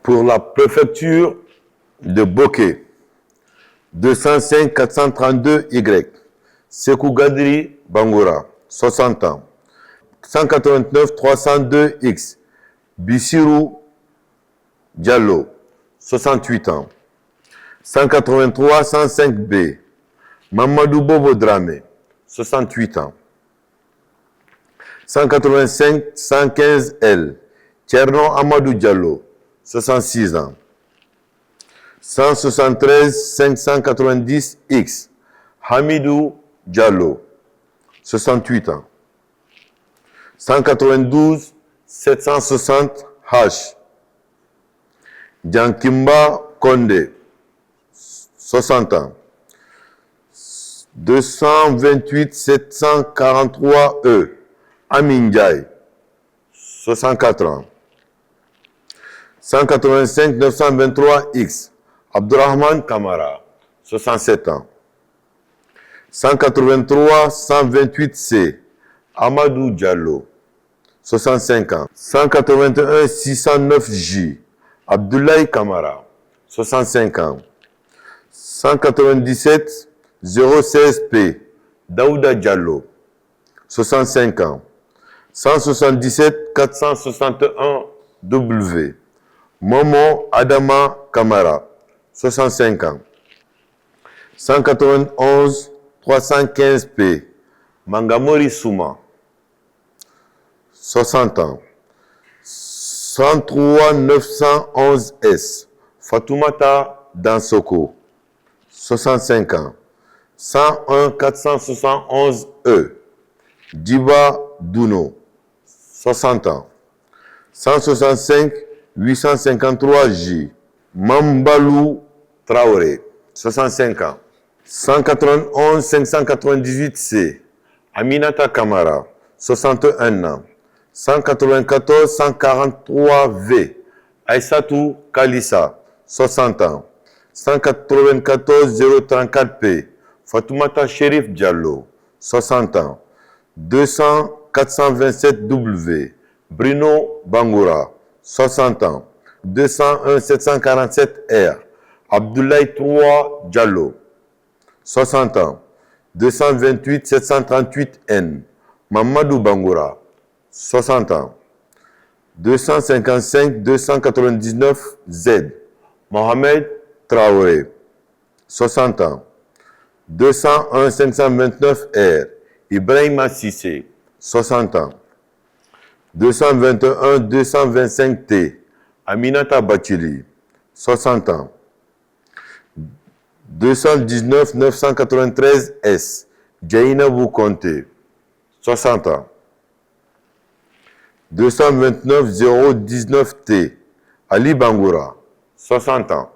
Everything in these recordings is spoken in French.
Pour la préfecture de Bokeh, 205 432 Y. Sekou Gadri Bangoura, 60 ans. 189 302 X. Bissirou Diallo, 68 ans. 183 105 B. Mamadou Bobo Dramé, 68 ans. 185 115 L. Tcherno Amadou Diallo, 66 ans. 173 590 X. Hamidou Diallo, 68 ans. 192 760 H. Djankimba Konde, 60 ans. 228 743 E. Amin Ndiaye, 64 ans. 185 923 X. Abdurrahman Kamara, 67 ans. 183 128 C. Amadou Diallo, 65 ans. 181 609 J. Abdoulaye Kamara, 65 ans. 197 016 P. Daouda Diallo, 65 ans. 177 461 W. Momo Adama Kamara, 65 ans. 191 315 P. Mangamori Souma, 60 ans. 103 911 S. Fatoumata Dansoko, 65 ans. 101 471 E. Diba Duno, 60 ans. 165 853 J. Mambalou Traoré, 65 ans. 191 598 C. Aminata Kamara, 61 ans. 194 143 V. Aïssatou Kalissa, 60 ans. 194 034 P. Fatoumata Sherif Diallo, 60 ans. 200 427 W. Bruno Bangoura, 60 ans. 201 747 R. Abdoulaye 3 Diallo, 60 ans. 228 738 N. Mamadou Bangoura, 60 ans. 255 299 Z. Mohamed Traoré, 60 ans. 201 529 R. Ibrahima Sissé, 60 ans. 221 225 T. Aminata Bachili, 60 ans. 219 993 S. Djainabou Konté, 60 ans. 229 019 T. Ali Bangoura, 60 ans.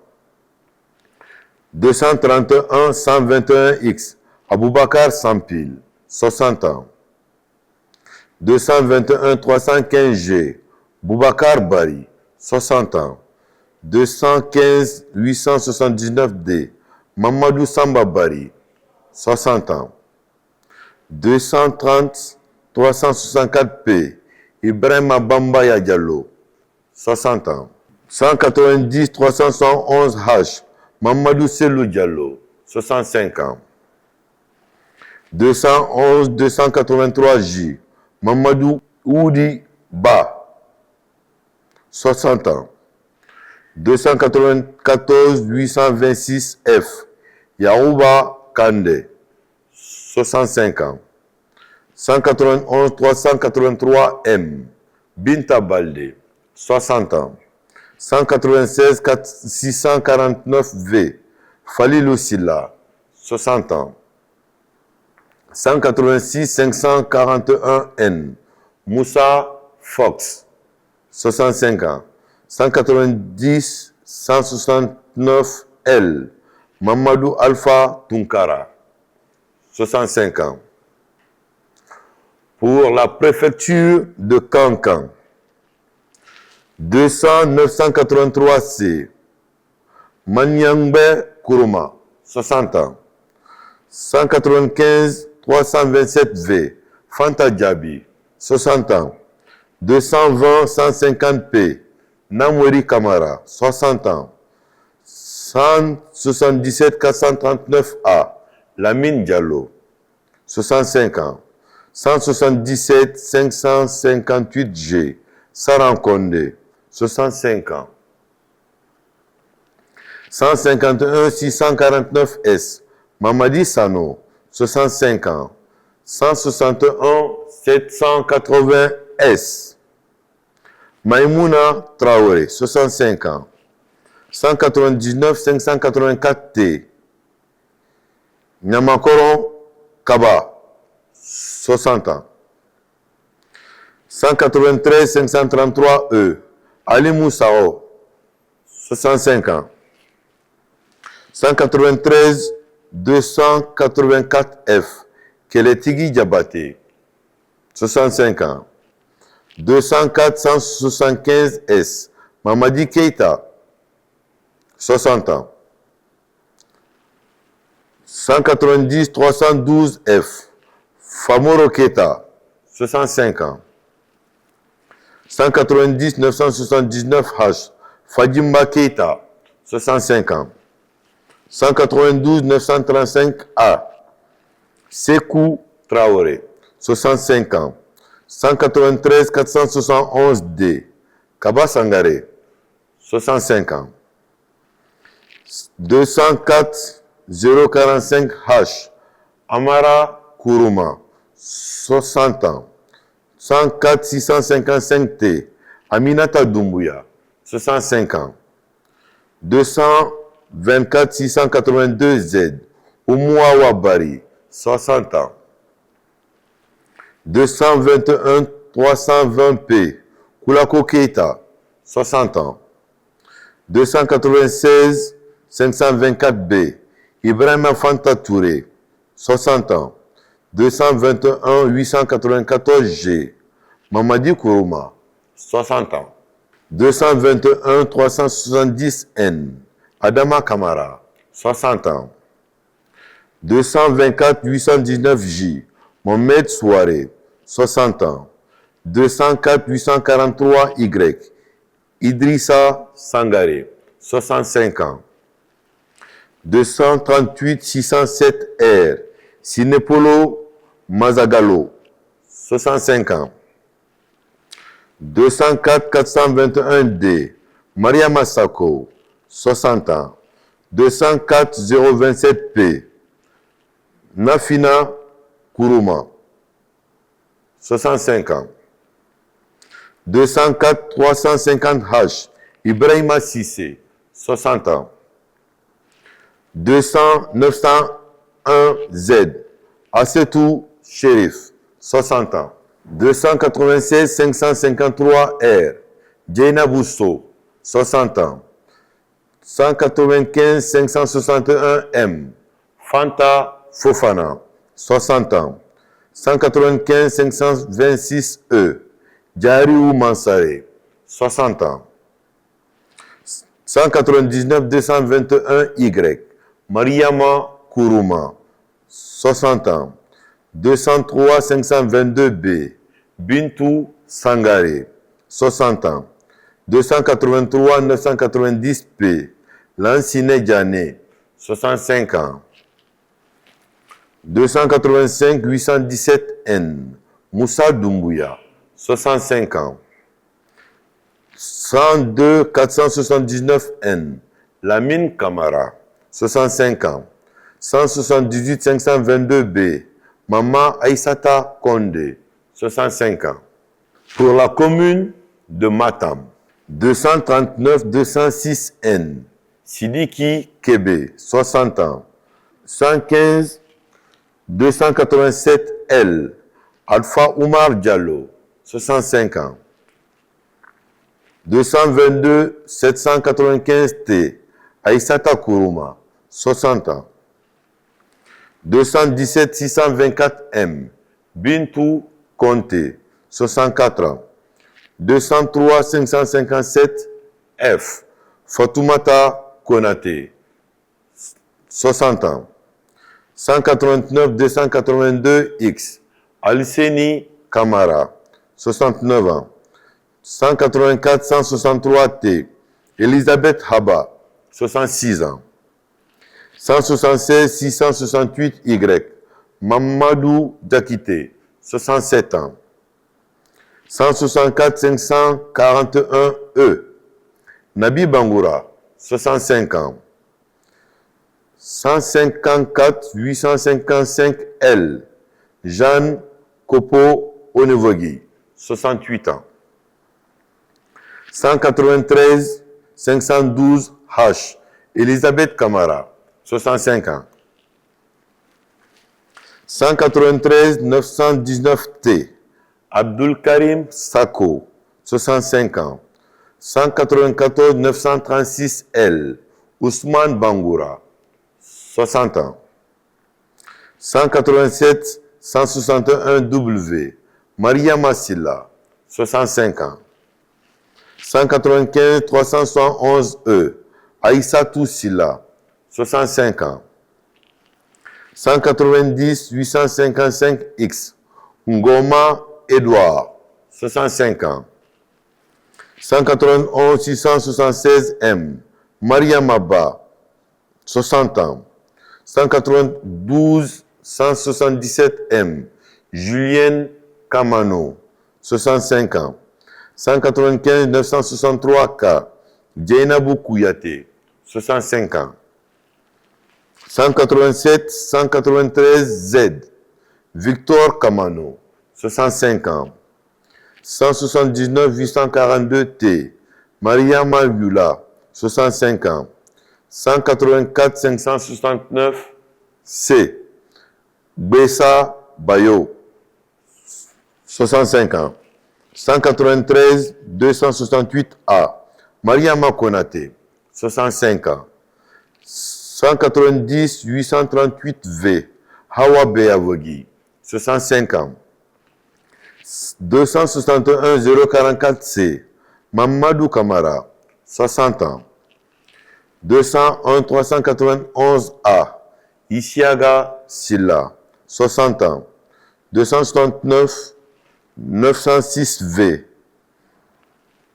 231 121 X. Aboubakar Sampil, 60 ans. 221 315 G. Boubacar Bari, 60 ans. 215 879 D. Mamadou Samba Bari, 60 ans. 230 364 P. Ibrahima Bambaya Diallo, 60 ans. 190 311 H. Mamadou Selou Diallo, 65 ans. 211 283 J. Mamadou Oudi Ba, 60 ans. 294 826 F. Yaouba Kande, 65 ans. 191 383 M. Binta Balde, 60 ans. 196 649 V. Falilou Silla, 60 ans. 186 541 N. Moussa Fox, 65 ans. 190 169 L. Mamadou Alpha Tunkara, 65 ans. Pour la préfecture de Kankan, 200 983 C. Manyangbe Kourouma, 60 ans. 195 327 V. Fanta Djabi, 60 ans. 220 150 P. Namweri Kamara, 60 ans. 177 439A, Lamine Diallo, 65 ans. 177 558G, Saran Kondé, 65 ans. 151 649S, Mamadi Sano, 65 ans. 161 780S, Maïmouna Traoré, 65 ans. 199 584T, Nyamakoro Kaba, 60 ans. 193 533E, Ali Moussao, 65 ans. 193 284F, Keletigi Diabaté, 65 ans. 204 175S, Mamadi Keita, 60 ans. 190 312F, Famoro Keita, 65 ans. 190 979H, Fadimba Keita, 65 ans. 192 935A, Sekou Traoré, 65 ans. 193 471D, Kaba Sangaré, 65 ans. 204 045H, Amara Kourouma, 60 ans. 104 655T, Aminata Doumbouya, 65 ans. 224 682Z, Oumouawa Bari, 60 ans. 221 320P, Koulako Keita, 60 ans. 296 524B, Ibrahima Fanta Touré, 60 ans. 221 894G, Mamadi Kourouma, 60 ans. 221 370N, Adama Kamara, 60 ans. 224 819J, Mohamed Souare, 60 ans. 204 843Y, Idrissa Sangaré, 65 ans. 238 607R, Sinepolo Mazagalo, 65 ans. 204 421D, Maria Massako, 60 ans. 204 027P, Nafina Kourouma, 65 ans. 204 350H, Ibrahima Sissé, 60 ans. 200 901Z, Assetou Chérif, 60 ans. 296 553R, Djeina Bousso, 60 ans. 195 561M, Fanta Fofana, 60 ans. 195 526E, Djariou Mansare, 60 ans. 199 221Y, Mariama Kourouma, 60 ans. 203 522B, Bintou Sangaré, 60 ans. 283 990P, Lansine Diané, 65 ans. 285 817N, Moussa Doumbouya, 65 ans. 102 479N, Lamine Kamara, 65 ans. 178 522B, Mama Aïssata Kondé, 65 ans. Pour la commune de Matam, 239 206N, Sidiki Kébé, 60 ans. 115 287L, Alpha Oumar Diallo, 65 ans. 222 795T, Aïssata Kourouma, 60 ans. 217 624M, Bintou Conté, 64 ans. 203 557F, Fatoumata Konaté, 60 ans. 189 282X, Alseni Kamara, 69 ans. 184 163 T. Elisabeth Haba, 66 ans. 176 668 Y. Mamadou Dakité, 67 ans. 164 541 E. Nabi Bangoura, 65 ans. 154 855 L. Jeanne Kopo Onevogui, 68 ans. 193 512 H. Elisabeth Kamara, 65 ans. 193 919 T. Abdul Karim Sako, 65 ans. 194 936 L. Ousmane Bangoura, 60 ans. 187 161 W. Maria Massila, 65 ans. 195 371 E. Aïssatou Silla, 65 ans. 190 855 X. Ngoma Edouard, 65 ans. 191 676 M. Maria Maba, 60 ans. 192 177 M. Julienne Kamano, 65 ans. 195 963 K. Djainabou Kouyaté, 65 ans. 187 193 Z. Victor Kamano, 65 ans. 179 842 T. Maria Malvula, 65 ans. 184 569 C. Bessa Bayo, 65 ans. 193 268 A. Maria Makonate, 65 ans. 190 838 V. Hawa Beavogi, 65 ans. 261 044 C. Mamadou Kamara, 60 ans. 201 391 A. Isiaga Silla, 60 ans. 269 906 V.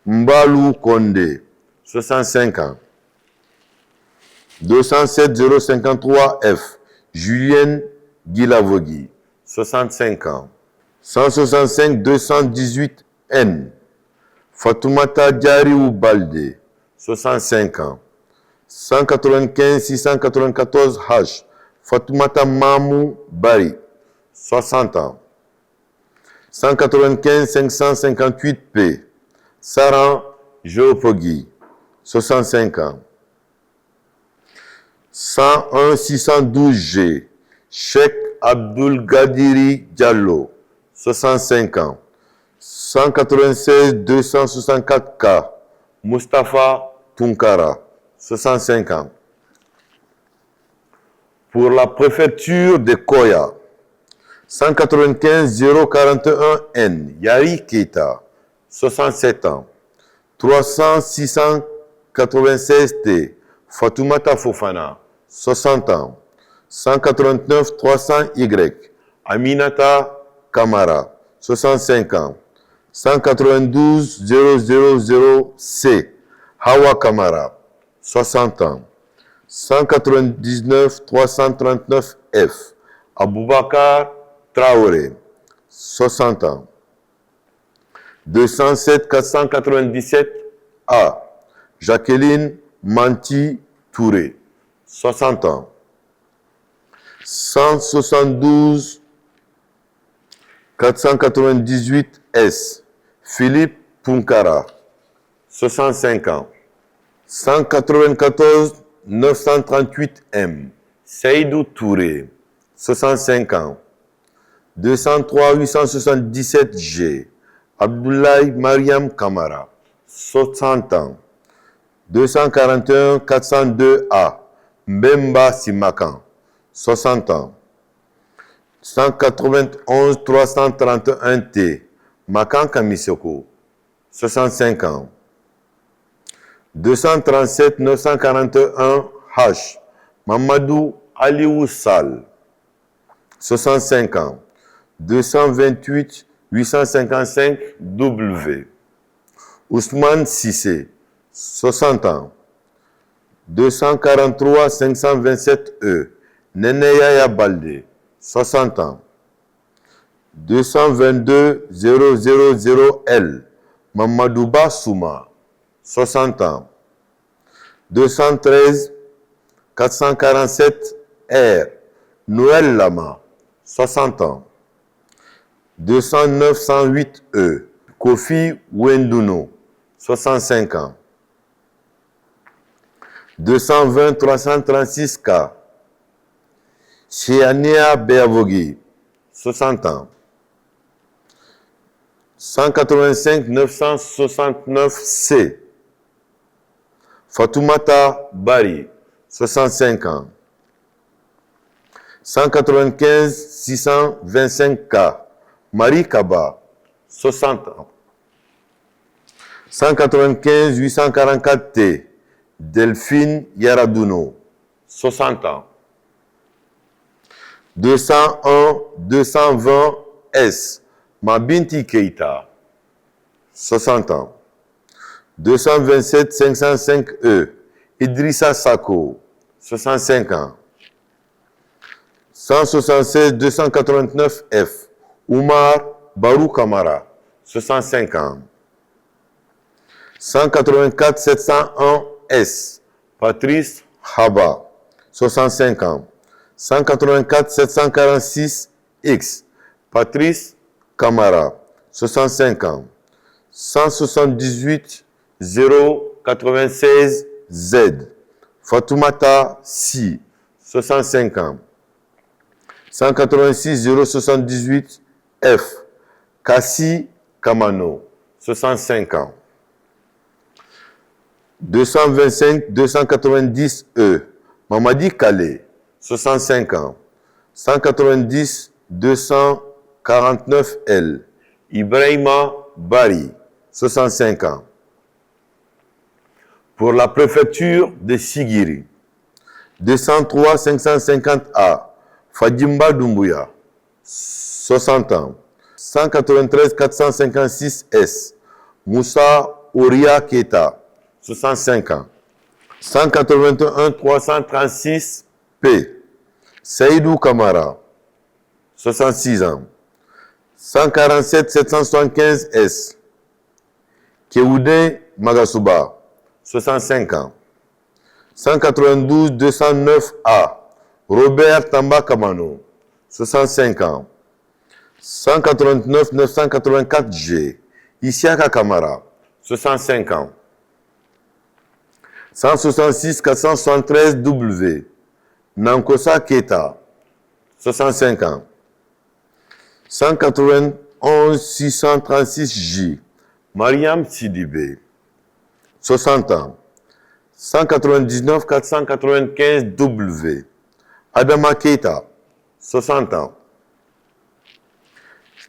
Mbalou Kondé, 65 ans. 207 053 F. Julienne Guilavogui, 65 ans. 165 218 N. Fatoumata Diariou Balde, 65 ans. 195 694 H. Fatoumata Mamou Bari, 60 ans. 195 558 P. Saran Geopogui, 65 ans. 101 612 G. Cheikh Abdul Gadiri Diallo, 65 ans. 196 264 K. Mustapha Tunkara, 65 ans. Pour la préfecture de Koya, 195 041 N. Yari Keita, 67 ans. 300 696 T. Fatoumata Fofana, 60 ans. 189 300 Y. Aminata Kamara, 65 ans. 192 000 C. Hawa Kamara, 60 ans. 199 339 F. Aboubakar Traoré, 60 ans. 207 497 A. Jacqueline Manti Touré, 60 ans. 172 498 S. Philippe Punkara, 65 ans. 194 938 M. Seydou Touré, 65 ans. 203 877 G. Abdoulaye Mariam Kamara, 60 ans. 241 402 A. Mbemba Simakan, 60 ans. 191 331 T. Makan Kamisoko, 65 ans. 237 941 H. Mamadou Aliou Sall, 65 ans. 228 855 W. Ousmane Sissé, 60 ans. 243 527 E. Neneyaya Balde, 60 ans. 222 000 L. Mamadouba Souma, 60 ans. 213 447 R. Noël Lama, 60 ans. 209 108 E. Kofi Wenduno, 65 ans. 220 336 K. Chiania Beavogi, 60 ans. 185 969 C. Fatoumata Bari, 65 ans. 195 625 K. Marie Kaba, 60 ans. 195 844 T. Delphine Yaraduno, 60 ans. 201 220 S. Mabinti Keita, 60 ans. 227 505 E. Idrissa Sako, 65 ans. 176 289 F. Oumar Barou Kamara, 65 ans. 184 701 S. Patrice Haba, 65 ans. 184 746 X. Patrice Kamara, 65 ans. 178 096 Z. Fatoumata Si, 65 ans. 186 078 F. Kassi Kamano, 65 ans. 225 290 E. Mamadi Kale, 65 ans. 190 249 L. Ibrahima Bari, 65 ans. Pour la préfecture de Sigiri, 203 550 A. Fadimba Doumbouya, 60 ans. 193 456 S. Moussa Ouria Keta, 65 ans. 181 336 P. Seydou Kamara, 66 ans. 147 775 S. Keoudé Magasuba, 65 ans. 192 209 A. Robert Tamba Kamano, 65 ans. 189 984 G. Isiaka Kamara, 65 ans. 166 473 W. Nankosa Keta, 65 ans. 191 636 J. Mariam Sidibé, 60 ans. 199 495 W. Adama Keita, 60 ans.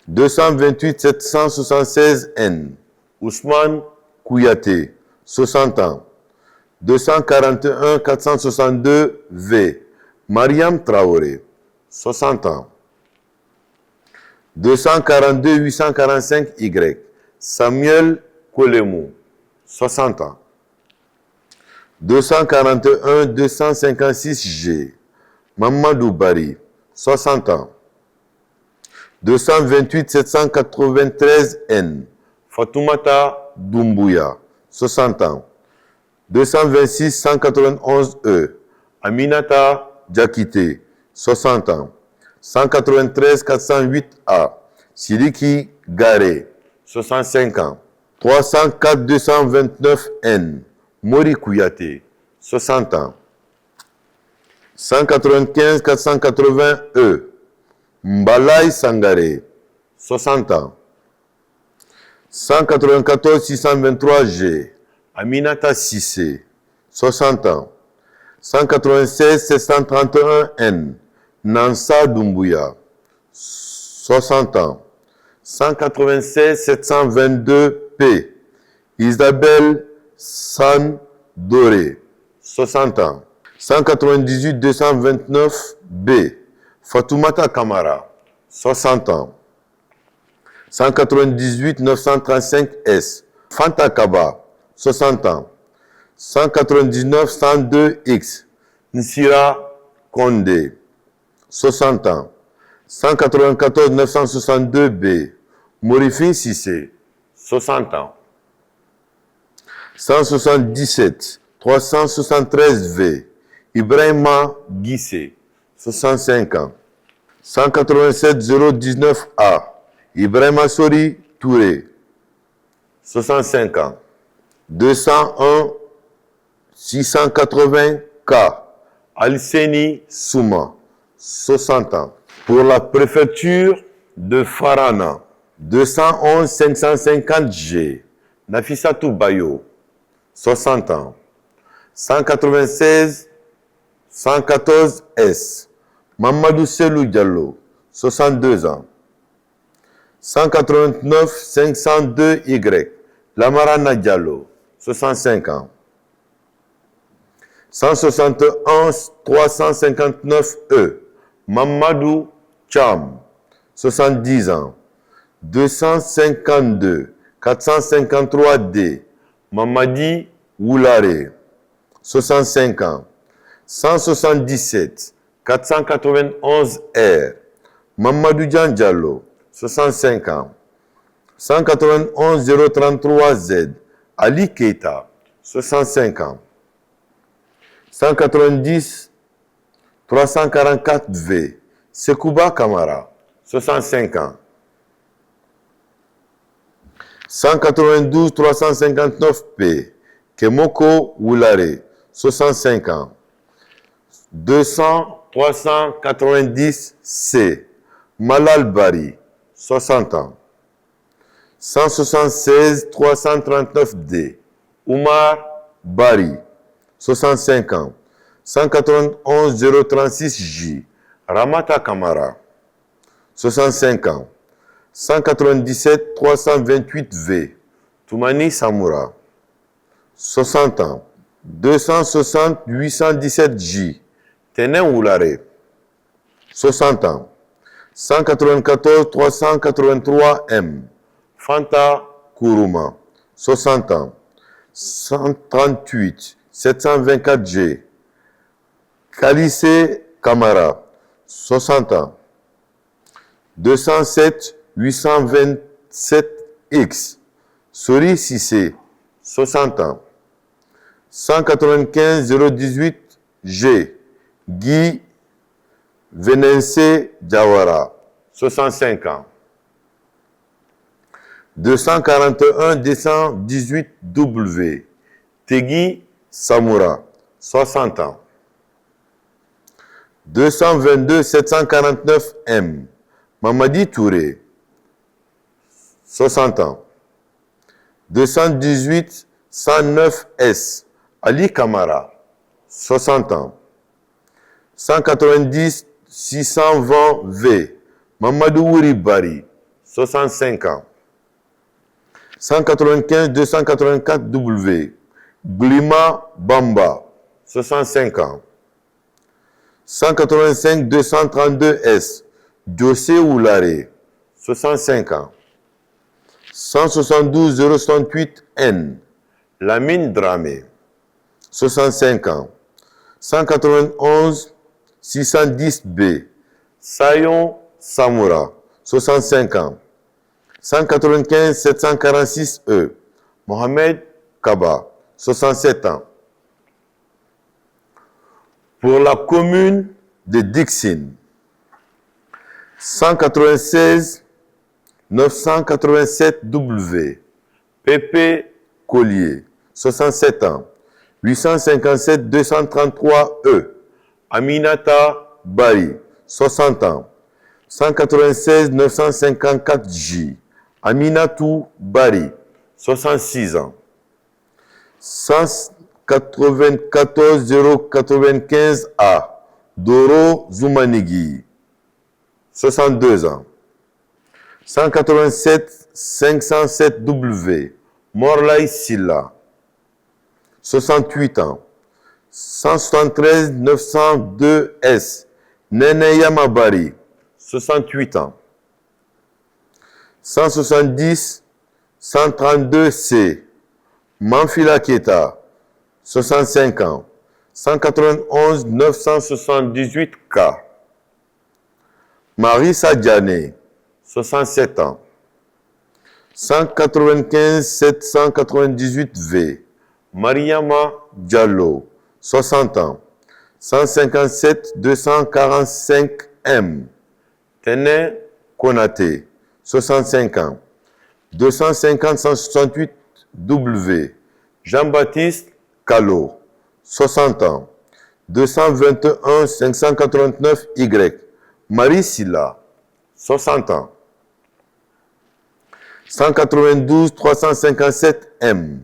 228 776 N. Ousmane Kouyaté, 60 ans. 241 462 V. Mariam Traoré, 60 ans. 242 845 Y. Samuel Kolemou, 60 ans. 241 256 G. Mamadou Bari, 60 ans. 228 793 N. Fatoumata Doumbouya, 60 ans. 226 191 E. Aminata Diakité, 60 ans. 193 408 A. Sidiki Garé, 65 ans. 304 229 N. Mori Kouyaté, 60 ans. 195 480 E. Mbalaï Sangaré, 60 ans. 194 623 G. Aminata Sissé, 60 ans. 196 731 N. Nansa Doumbouya, 60 ans. 196 722 P. Isabelle San Doré, 60 ans. 198 229 B. Fatoumata Kamara, 60 ans. 198 935 S. Fanta Kaba, 60 ans. 199 102X, Nsira Kondé, 60 ans. 194 962B, Morifin Sissé, 60 ans. 177 373V, Ibrahima Guissé, 65 ans. 187 019A, Ibrahima Sori Touré, 65 ans. 201 680K, Alseni Souma, 60 ans. Pour la préfecture de Farana, 211 550G, Nafissatou Bayo, 60 ans. 196 114S, Mamadou Selou Diallo, 62 ans. 189 502Y, Lamarana Diallo, 65 ans. 171 359E, Mamadou Cham, 70 ans. 252 453D, Mamadi Woulare, 65 ans. 177 491R, Mamadou Diallo, 65 ans. 191 033Z, Ali Keita, 65 ans. 190 344V, Sekouba Kamara, 65 ans. 192 359P, Kemoko Woulare, 65 ans. 200 390C, Malal Bari, 60 ans. 176 339D, Oumar Bari, 65 ans. 191 036J, Ramata Kamara, 65 ans. 197 328V, Toumani Samoura, 60 ans. 260 817J, Tenem Woulare, 60 ans. 194 383M, Fanta Kourouma, 60 ans. 138 724G, Kalissé Kamara, 60 ans. 207 827X, Sori Sissé, 60 ans. 195 018G, Guy Venensé Diawara, 65 ans. 241 218W, Tegui Samoura, 60 ans. 222 749M, Mamadi Touré, 60 ans. 218 109S, Ali Kamara, 60 ans. 190 620V, Mamadou Wouri Bari, 65 ans. 195 284W, Glima Bamba, 65 ans. 185 232S, José Woulare, 65 ans. 172 068N, Lamine Dramé, 65 ans. 191 610B, Sayon Samoura, 65 ans. 195 746E, Mohamed Kaba, 67 ans. Pour la commune de Dixine, 196 987W, Pépé Collier, 67 ans. 857 233E, Aminata Bari, 60 ans. 196 954J, Aminatou Bari, 66 ans. 194 095A, Doro Zoumanigui, 62 ans. 187 507W, Morlaï Silla, 68 ans. 173 902S, Nene Yamabari, 68 ans. 170 132C, Manfila Keita, 65 ans. 191 978 K. Marissa Diané, 67 ans. 195 798 V. Mariama Diallo, 60 ans. 157 245 M. Tene Konate, 65 ans. 250 168 W. Jean-Baptiste Callot, 60 ans. 221 589 Y. Marie Silla, 60 ans. 192 357 M.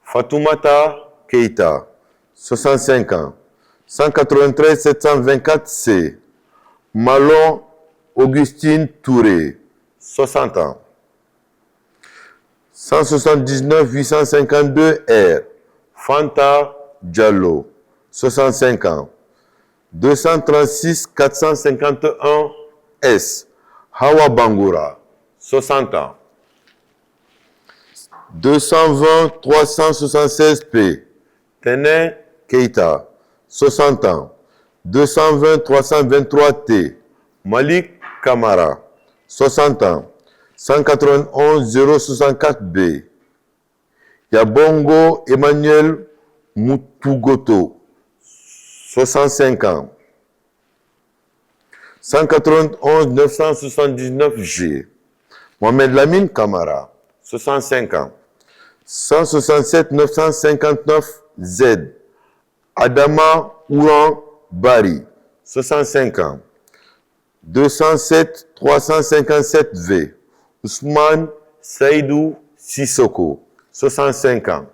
Fatoumata Keita, 65 ans. 193 724 C. Malon Augustine Touré, 60 ans. 179 852 R. Fanta Diallo, 65 ans. 236 451 S. Hawa Bangoura, 60 ans. 220 376 P. Tene Keita, 60 ans. 220 323 T. Malik Kamara, 60 ans. 191 064 B. Yabongo Emmanuel Mutugoto, 65 ans. 191 979 G. Mohamed Lamine Kamara, 65 ans. 167 959 Z. Adama Ouran Bari, 65 ans. 207 357 V. Ousmane Saïdou Sissoko, 65 ans.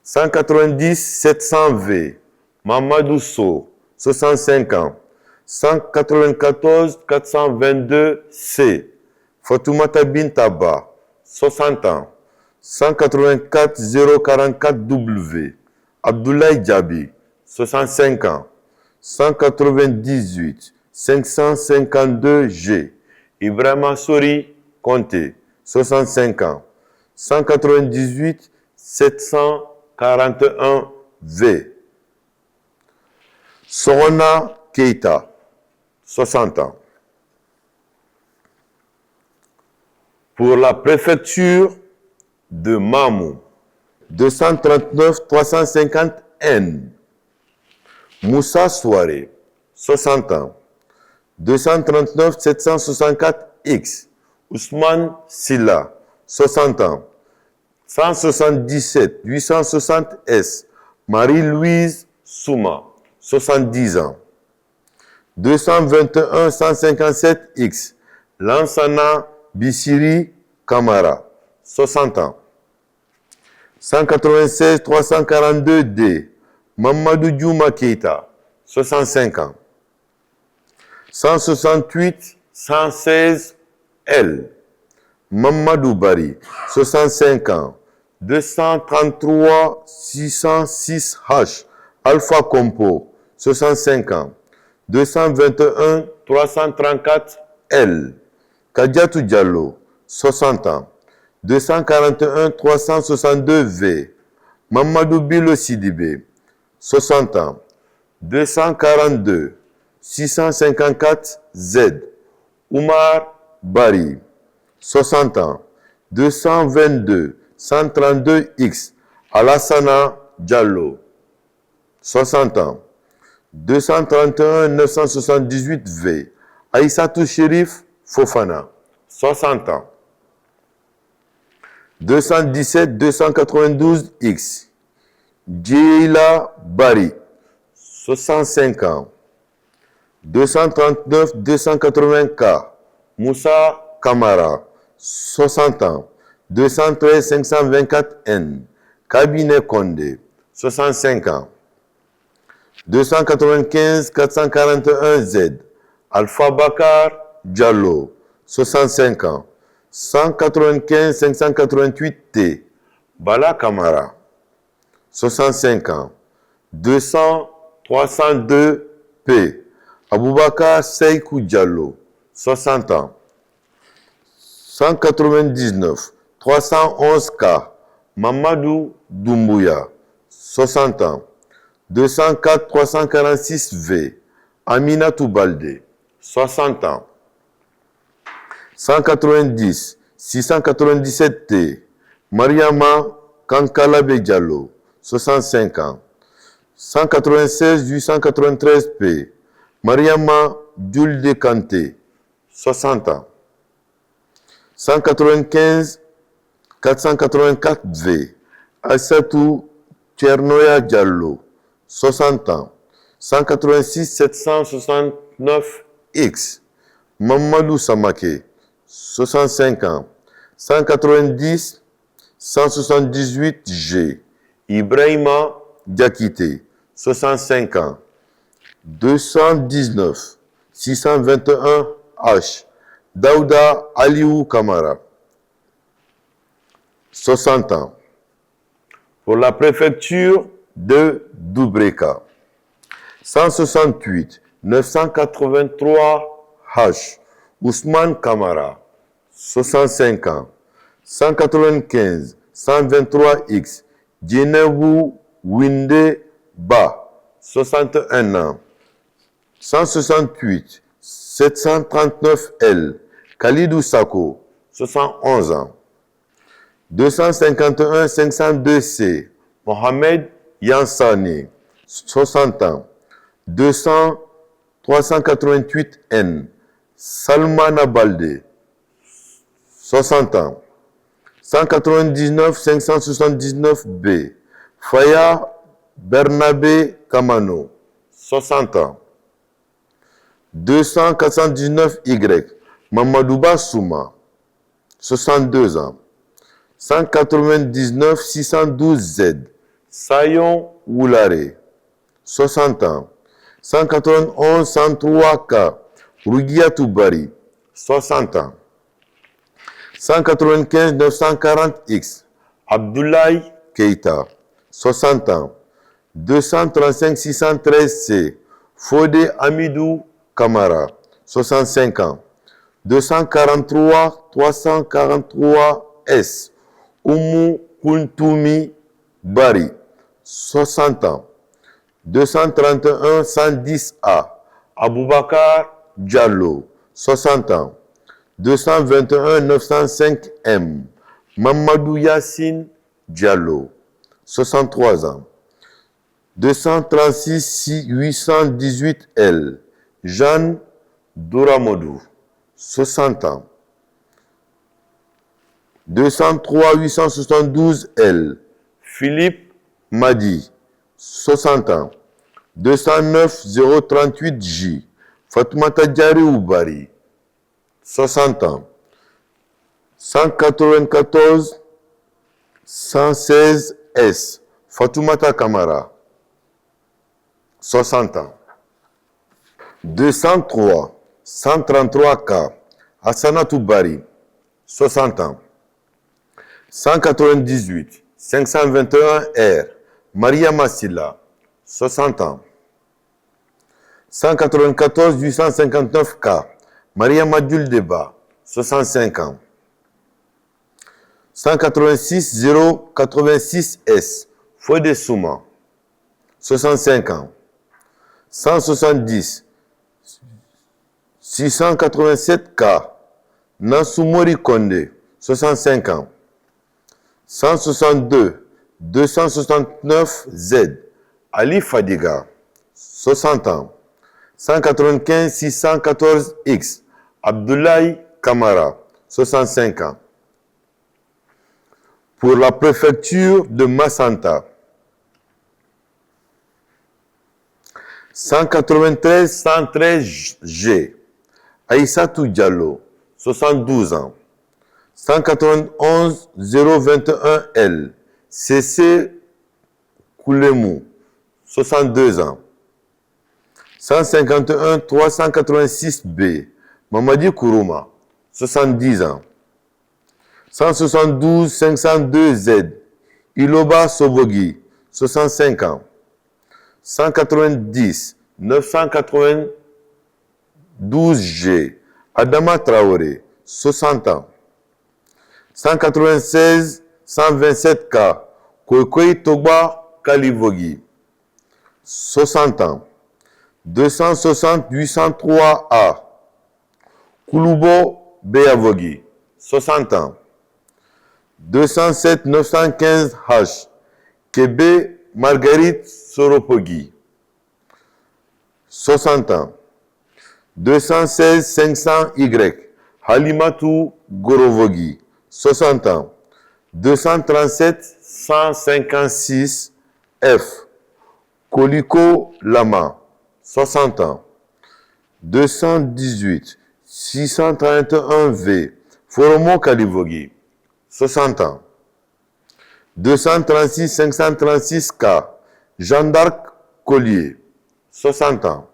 190 700 V. Mamadou So, 65 ans. 194 422 C. Fatoumata Bintaba, 60 ans. 184 044 W. Abdoulaye Djabi, 65 ans. 198 552 G. Ibrahima Sori Conté, 65 ans. 198 741 V. Sorona Keita, 60 ans. Pour la préfecture de Mamou, 239 350 N. Moussa Souare, 60 ans. 239 764 X. Ousmane Silla, 60 ans. 177 860 S. Marie-Louise Souma, 70 ans. 221 157 X. Lansana Bissiri Kamara, 60 ans. 196 342 D. Mamadou Djouma Keita, 65 ans. 168 116 L. Mamadou Bari, 65 ans. 233 606 H. Alpha Compo, 65 ans. 221 334 L. Kadiatou Diallo, 60 ans. 241 362 V. Mamadou Bilo Sidibé, 60 ans. 242 654 Z. Oumar Bari, 60 ans. 222 132 X. Alassana Diallo, 60 ans. 231 978 V. Aïssatou Chérif Fofana, 60 ans. 217 292 X. Djeila Bari, 65 ans. 239 280 K. Moussa Kamara, 60 ans. 213 524 N. Cabinet Condé, 65 ans. 295 441 Z. Alpha Bakar Diallo, 65 ans. 195 588 T. Bala Kamara, 65 ans. 200 302 P. Aboubakar Seikou Diallo, 60 ans. 199 311 K. Mamadou Doumbouya, 60 ans. 204 346 V. Aminatou Baldé, 60 ans. 190 697 T. Mariama Kankalabe Diallo, 65 ans. 196 893 P. Mariama Dulde Kanté, 60 ans. 195 484 V. Assatou Tchernoya Diallo, 60 ans. 186 769 X. Mamadou Samake, 65 ans. 190 178 G. Ibrahima Diakité, 65 ans. 219 621 H. Daouda Aliou Kamara, 60 ans. Pour la préfecture de Doubreka, 168 983 H. Ousmane Kamara, 65 ans. 195 123 X. Djenebou Winde Ba, 61 ans. 168 739 L. Khalidou Sako, 71 ans. 251 502 C. Mohamed Yansani, 60 ans. 200 388 N. Salmana Baldé, 60 ans. 199 579 B. Faya Bernabé Kamano, 60 ans. 200 419 Y. Mamadouba Souma, 62 ans. 199 612 Z. Sayon Woulare, 60 ans. 191 103 K. Rougiatou Bari, 60 ans. 195 940 X. Abdoulaye Keita, 60 ans. 235 613 C. Fodé Amidou Kamara, 65 ans. 243 343 S. Oumou Kountoumi Bari, 60 ans. 231 110 A. Aboubakar Diallo, 60 ans. 221 905 M. Mamadou Yassine Diallo, 63 ans. 236 818 L. Jeanne Douramodou, 60 ans. 203 872 L. Philippe Madi, 60 ans. 209 038 J. Fatoumata Diari Oubari, 60 ans. 194 116 S. Fatoumata Kamara, 60 ans. 203 133 K. Hassanatou Bari, 60 ans. 198 521 R. Maria Massila, 60 ans. 194 859 K. Maria Madul Deba, 65 ans. 186 086 S. Fodé Souma, 65 ans. 170 687 K. Nansumori Konde, 65 ans. 162 269 Z. Ali Fadiga, 60 ans. 195 614 X. Abdoulaye Kamara, 65 ans. Pour la préfecture de Massanta, 193 113 G. Aïssatou Diallo, 72 ans. 191 021 L. CC Koulemou, 62 ans. 151 386 B. Mamadi Kourouma, 70 ans. 172 502 Z. Iloba Sobogi, 65 ans. 190 992 G. Adama Traoré, 60 ans. 196 127K, Kwekwe Togba Kalivogi, 60 ans. 260 803A, Kulubo Beavogi, 60 ans. 207 915H, Kebe Marguerite Soropogi, 60 ans. 216 500Y, Halimatu Gorovogi, 60 ans. 237 156F, Koliko Lama, 60 ans. 218 631V, Foromo Kalivogi, 60 ans. 236 536K, Jeanne d'Arc Collier, 60 ans.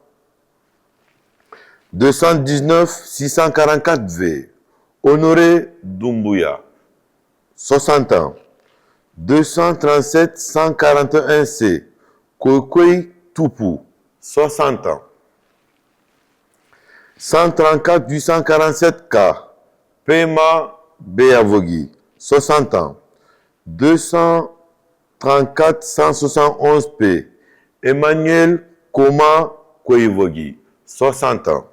219 644V, Honoré Doumbouya, 60 ans. 237 141C, Kwekwe Tupu, 60 ans. 134 847K, Pema Beavogi, 60 ans. 234 171P, Emmanuel Koma Kweivogi, 60 ans.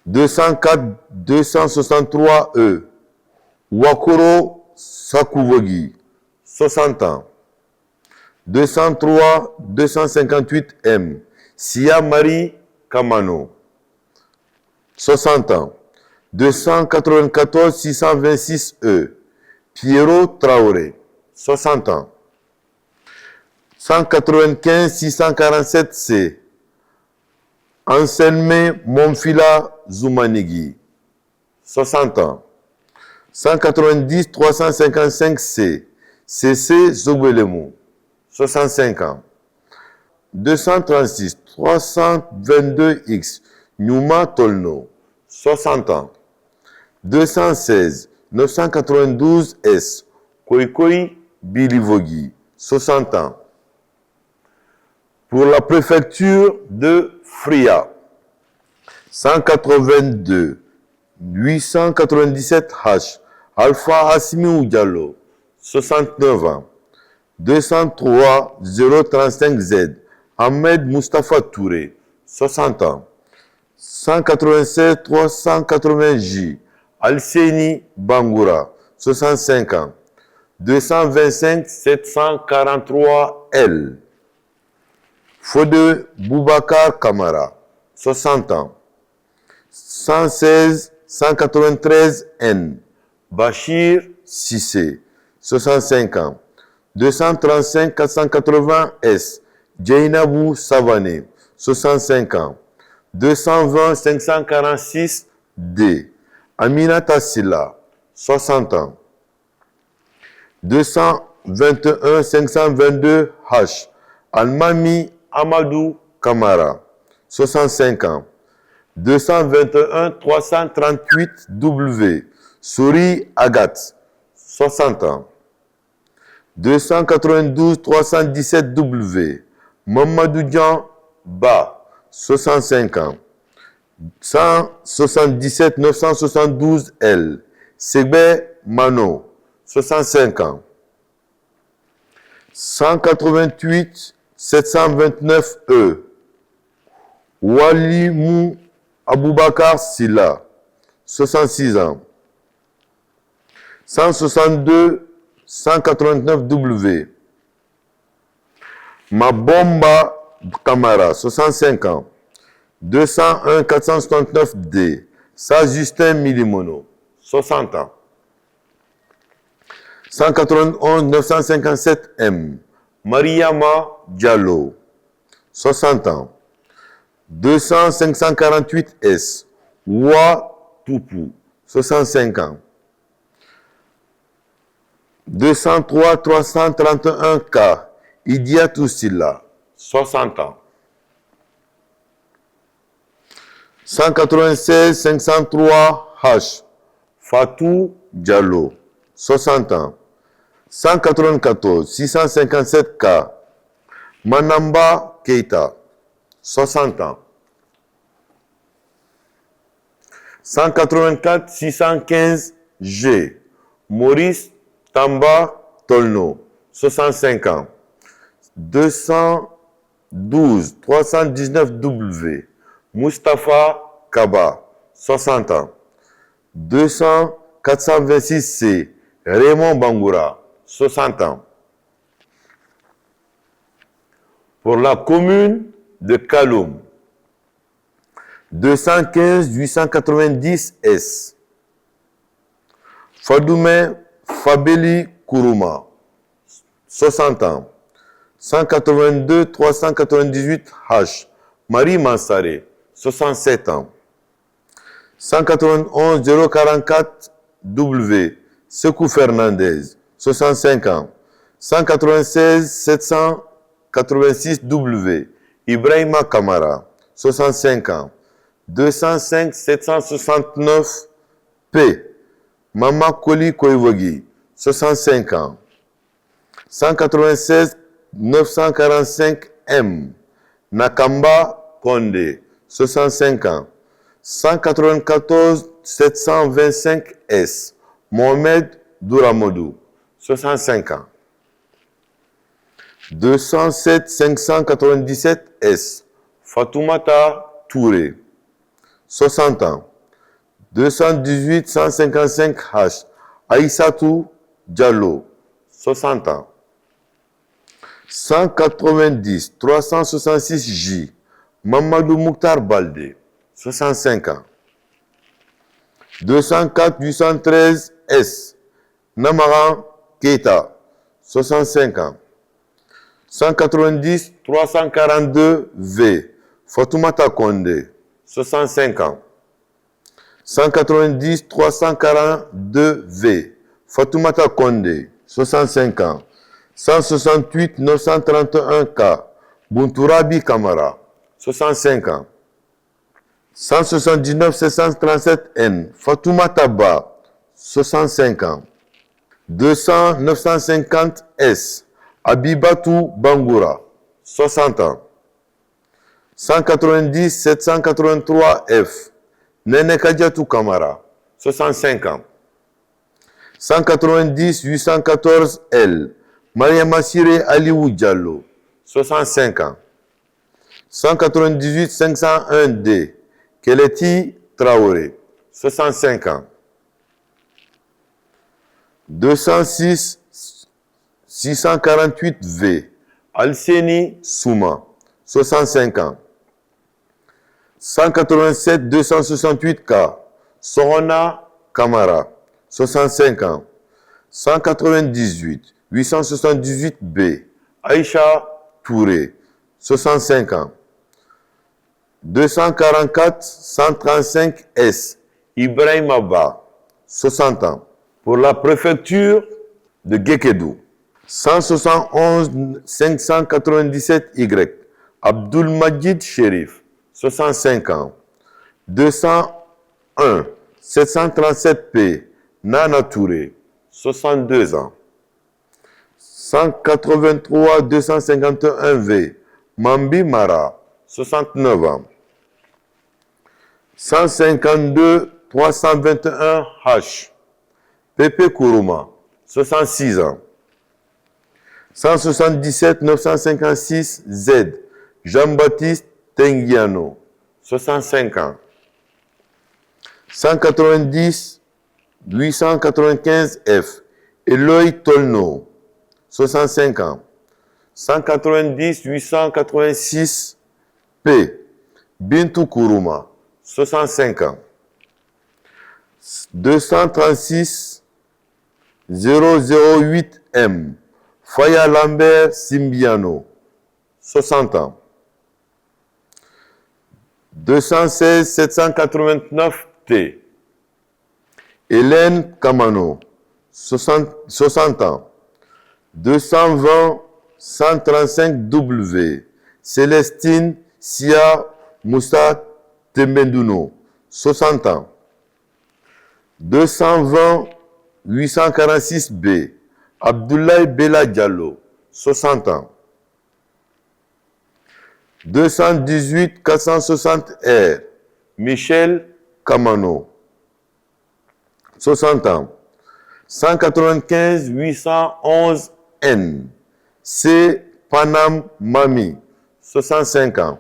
204 263E, Wakoro Sakuvogi, 60 ans. 203 258M, Sia Marie Kamano, 60 ans. 294 626E, Pierrot Traoré, 60 ans. 195 647C, Anselme Monfila Zoumanigi, 60 ans. 190 355C, CC Zobelemu, 65 ans. 236 322X, Numa Tolno, 60 ans. 216 992S, Koikoi Bilivogi, 60 ans. Pour la préfecture de Fria, 182 897H, Alpha Hassimi Diallo, 69 ans. 203 035Z, Ahmed Mustafa Touré, 60 ans. 196 380J, Alseni Bangoura, 65 ans. 225 743L, Fode Boubacar Kamara, 60 ans. 116 193N, Bachir Sissé, 65 ans. 235 480S, Jainabou Savané, 65 ans. 220 546D, Aminata Silla, 60 ans. 221 522H, Almami Amadou Kamara, 65 ans. 221 338W, Souri Agathe, 60 ans. 292 317W, Mamadou Dian Ba, 65 ans. 177 972L, Segbe Mano, 65 ans. 188 729E, Walimou Aboubakar Silla, 66 ans. 162 189W, Mabomba Kamara, 65 ans. 201 469D, Saint-Justin Milimono, 60 ans. 191 957M, Mariama Diallo, 60 ans. 200 548S, Wa Tupu, 65 ans. 203 331K, Idiatou Silla, 60 ans. 196 503H, Fatou Diallo, 60 ans. 194 657K, Manamba Keita, 60 ans. 184 615 G. Maurice Tamba Tolno, 65 ans. 212 319 W. Mustapha Kaba, 60 ans. 200 426 C. Raymond Bangoura, 60 ans. Pour la commune de Kaloum, 215 890 S. Fadoumé Fabeli Kourouma, 60 ans. 182 398 H. Marie Mansare, 67 ans. 191 044 W. Sekou Fernandez, 65 ans. 196 786 W. Ibrahima Kamara, 65 ans. 205 769 P. Mama Koli Koivogi, 65 ans. 196 945 M. Nakamba Konde, 65 ans. 194 725 S. Mohamed Douramodou, 65 ans. 207 597 S. Fatoumata Touré, 60 ans. 218 155 H. Aïssatou Diallo, 60 ans. 190 366 J. Mamadou Mouktar Baldé, 65 ans. 204 813 S. Namaran Keita, 65 ans. 190 342 V. Fatoumata Konde, 65 ans. 190 342 V. Fatoumata Konde, 65 ans. 168 931 K. Buntourabi Kamara, 65 ans. 179 737 N. Fatoumata Ba, 65 ans. 200 950 S. Abibatou Bangoura, 60 ans. 190 783 F. Nene Kadiatou Kamara, 65 ans. 190 814 L. Mariama Siré Aliou Diallo, 65 ans. 198 501 D. Keleti Traoré, 65 ans. 206 648 V. Alseni Souma, 65 ans. 187 268 K. Sorona Kamara, 65 ans. 198 878 B. Aïcha Touré, 65 ans. 244 135 S. Ibrahim Abba, 60 ans. Pour la préfecture de Gekedou, 171 597 Y. Abdul Majid Sherif, 65 ans. 201 737 P. Nana Touré, 62 ans. 183 251 V. Mambi Mara, 69 ans. 152 321 H. Pepe Kourouma, 66 ans. 177 956 Z. Jean-Baptiste Tengiano, 65 ans. 190 895 F. Eloy Tolno, 65 ans. 190 886 P. Bintou Kourouma, 65 ans. 236 008 M. Faya Lambert Simbiano, 60 ans. 216 789 T. Hélène Kamano, 60 ans. 220 135 W. Célestine Sia Moussa Tembenduno, 60 ans. 220 846 B. Abdoulaye Bella Diallo, 60 ans. 218 460 R. Michel Kamano, 60 ans. 195 811 N. C. Panam Mami, 65 ans.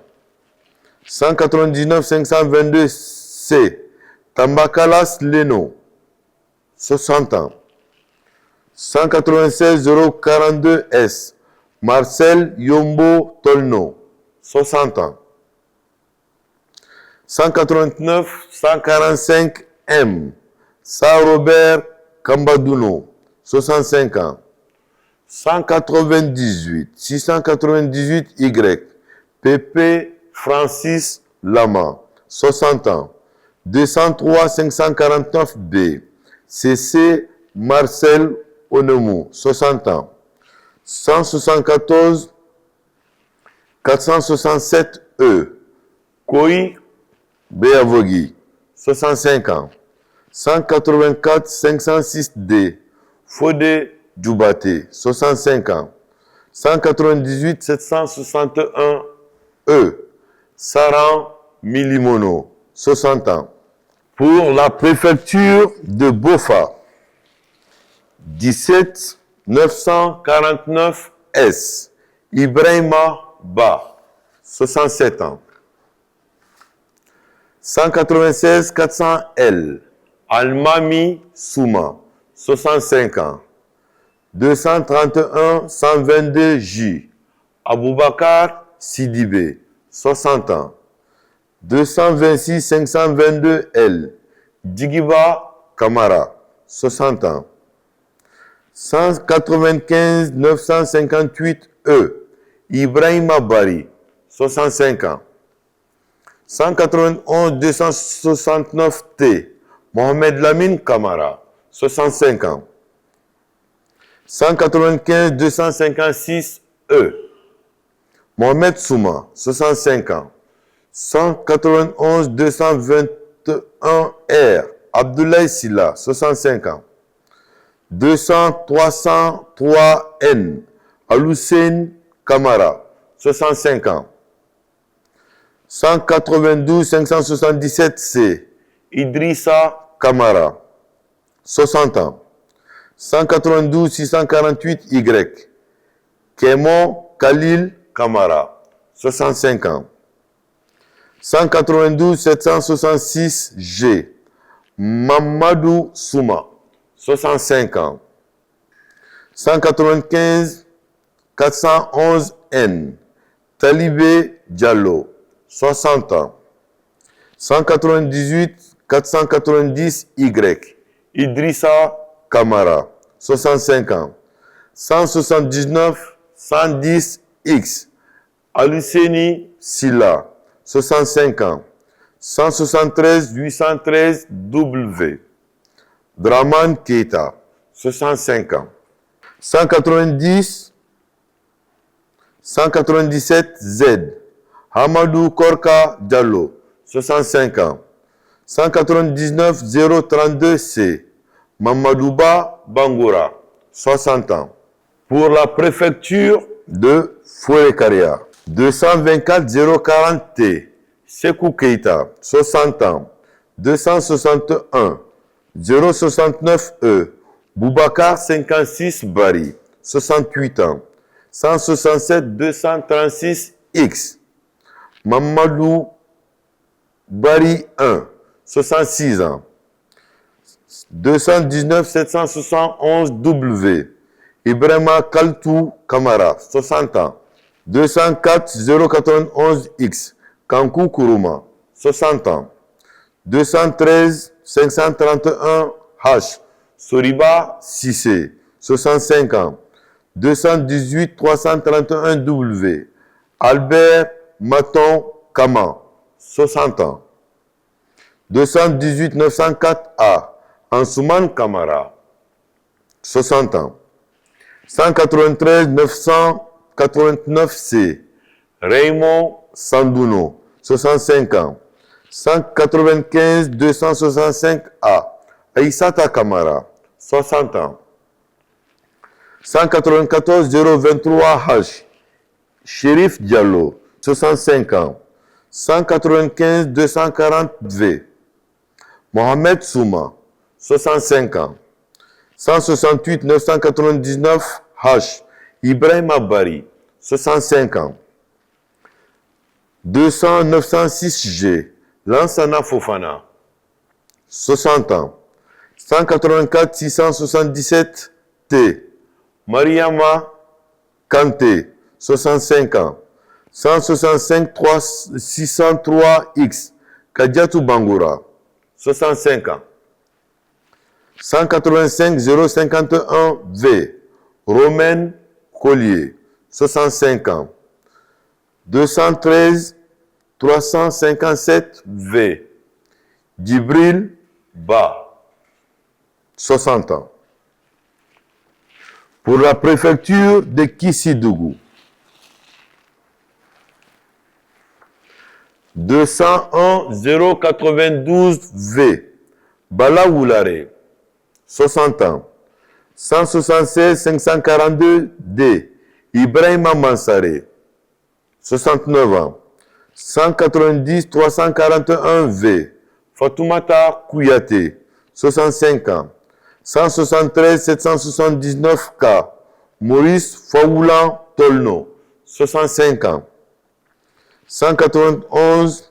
199 522 C. Tambakalas Leno, 60 ans. 196 042 S. Marcel Yombo Tolno, 60 ans. 189 145 M. Sa Robert Kambaduno, 65 ans. 198 698 Y. Pepe Francis Lama, 60 ans. 203 549 B. CC Marcel Onemu, 60 ans. 174 467 E. Koi Beavogi, 65 ans. 184 506 D. Fode Djoubate, 65 ans. 198 761 E. Saran Milimono, 60 ans. Pour la préfecture de Bofa, 17 949 S. Ibrahima Ba, 67 ans. 196 400 L. Almami Souma, 65 ans. 231 122 J. Aboubakar Sidibé, 60 ans. 226 522 L. Digiba Kamara, 60 ans. 195 958 E. Ibrahima Bari, 65 ans. 191 269 T. Mohamed Lamine Kamara, 65 ans. 195 256 E. Mohamed Souma, 65 ans. 191 221 R. Abdoulaye Silla, 65 ans. 200 303 N. Aloussène Kamara, 65 ans. 192 577 C. Idrissa Kamara, 60 ans. 192 648 Y. Kémon Khalil Kamara, 65 ans. 192 766 G. Mamadou Souma, 65 ans. 195 411 N. Talibé Diallo, 60 ans. 198 490 Y. Idrissa Kamara, 65 ans. 179 110 X. Aluseni Silla, 65 ans. 173 813 W. Draman Keita, 65 ans. 190 197 Z. Hamadou Korka Diallo, 65 ans. 199 032 C. Mamadouba Bangoura, 60 ans. Pour la préfecture de Foué-Karia, 224 040 T. Sekou Keita, 60 ans. 261 069 E. Boubacar 56 Bari, 68 ans. 167 236 X. Mamadou Bari 1, 66 ans. 219 771 W. Ibrahima Kaltou Kamara, 60 ans. 204 091 X. Kankou Kourouma, 60 ans. 213 531 H. Soriba Sissé, 65 ans. 218 331 W. Albert Maton Kama, 60 ans. 218 904 A. Ansouman Kamara, 60 ans. 193 989 C. Raymond Sandouno, 65 ans. 195 265 A. Aïssata Kamara, 60 ans. 194 023 H. Chérif Diallo, 65 ans. 195 240 V. Mohamed Souma, 65 ans. 168 999 H. Ibrahim Abari, 65 ans. 200 906 G. Lansana Fofana, 60 ans. 184 677 T. Mariama Kanté, 65 ans. 165 603 X. Kadiatou Bangoura, 65 ans. 185 051 V. Romaine Collier, 65 ans. 213 357 V. Djibril Ba, 60 ans. Pour la préfecture de Kissidougou, 201 092 V. Bala Woulare, 60 ans. 176 542 D. Ibrahima Mansare, 69 ans. 190 341 V. Fatoumata Kouyaté, 65 ans. 173 779 K. Maurice Fawoulan Tolno, 65 ans. 191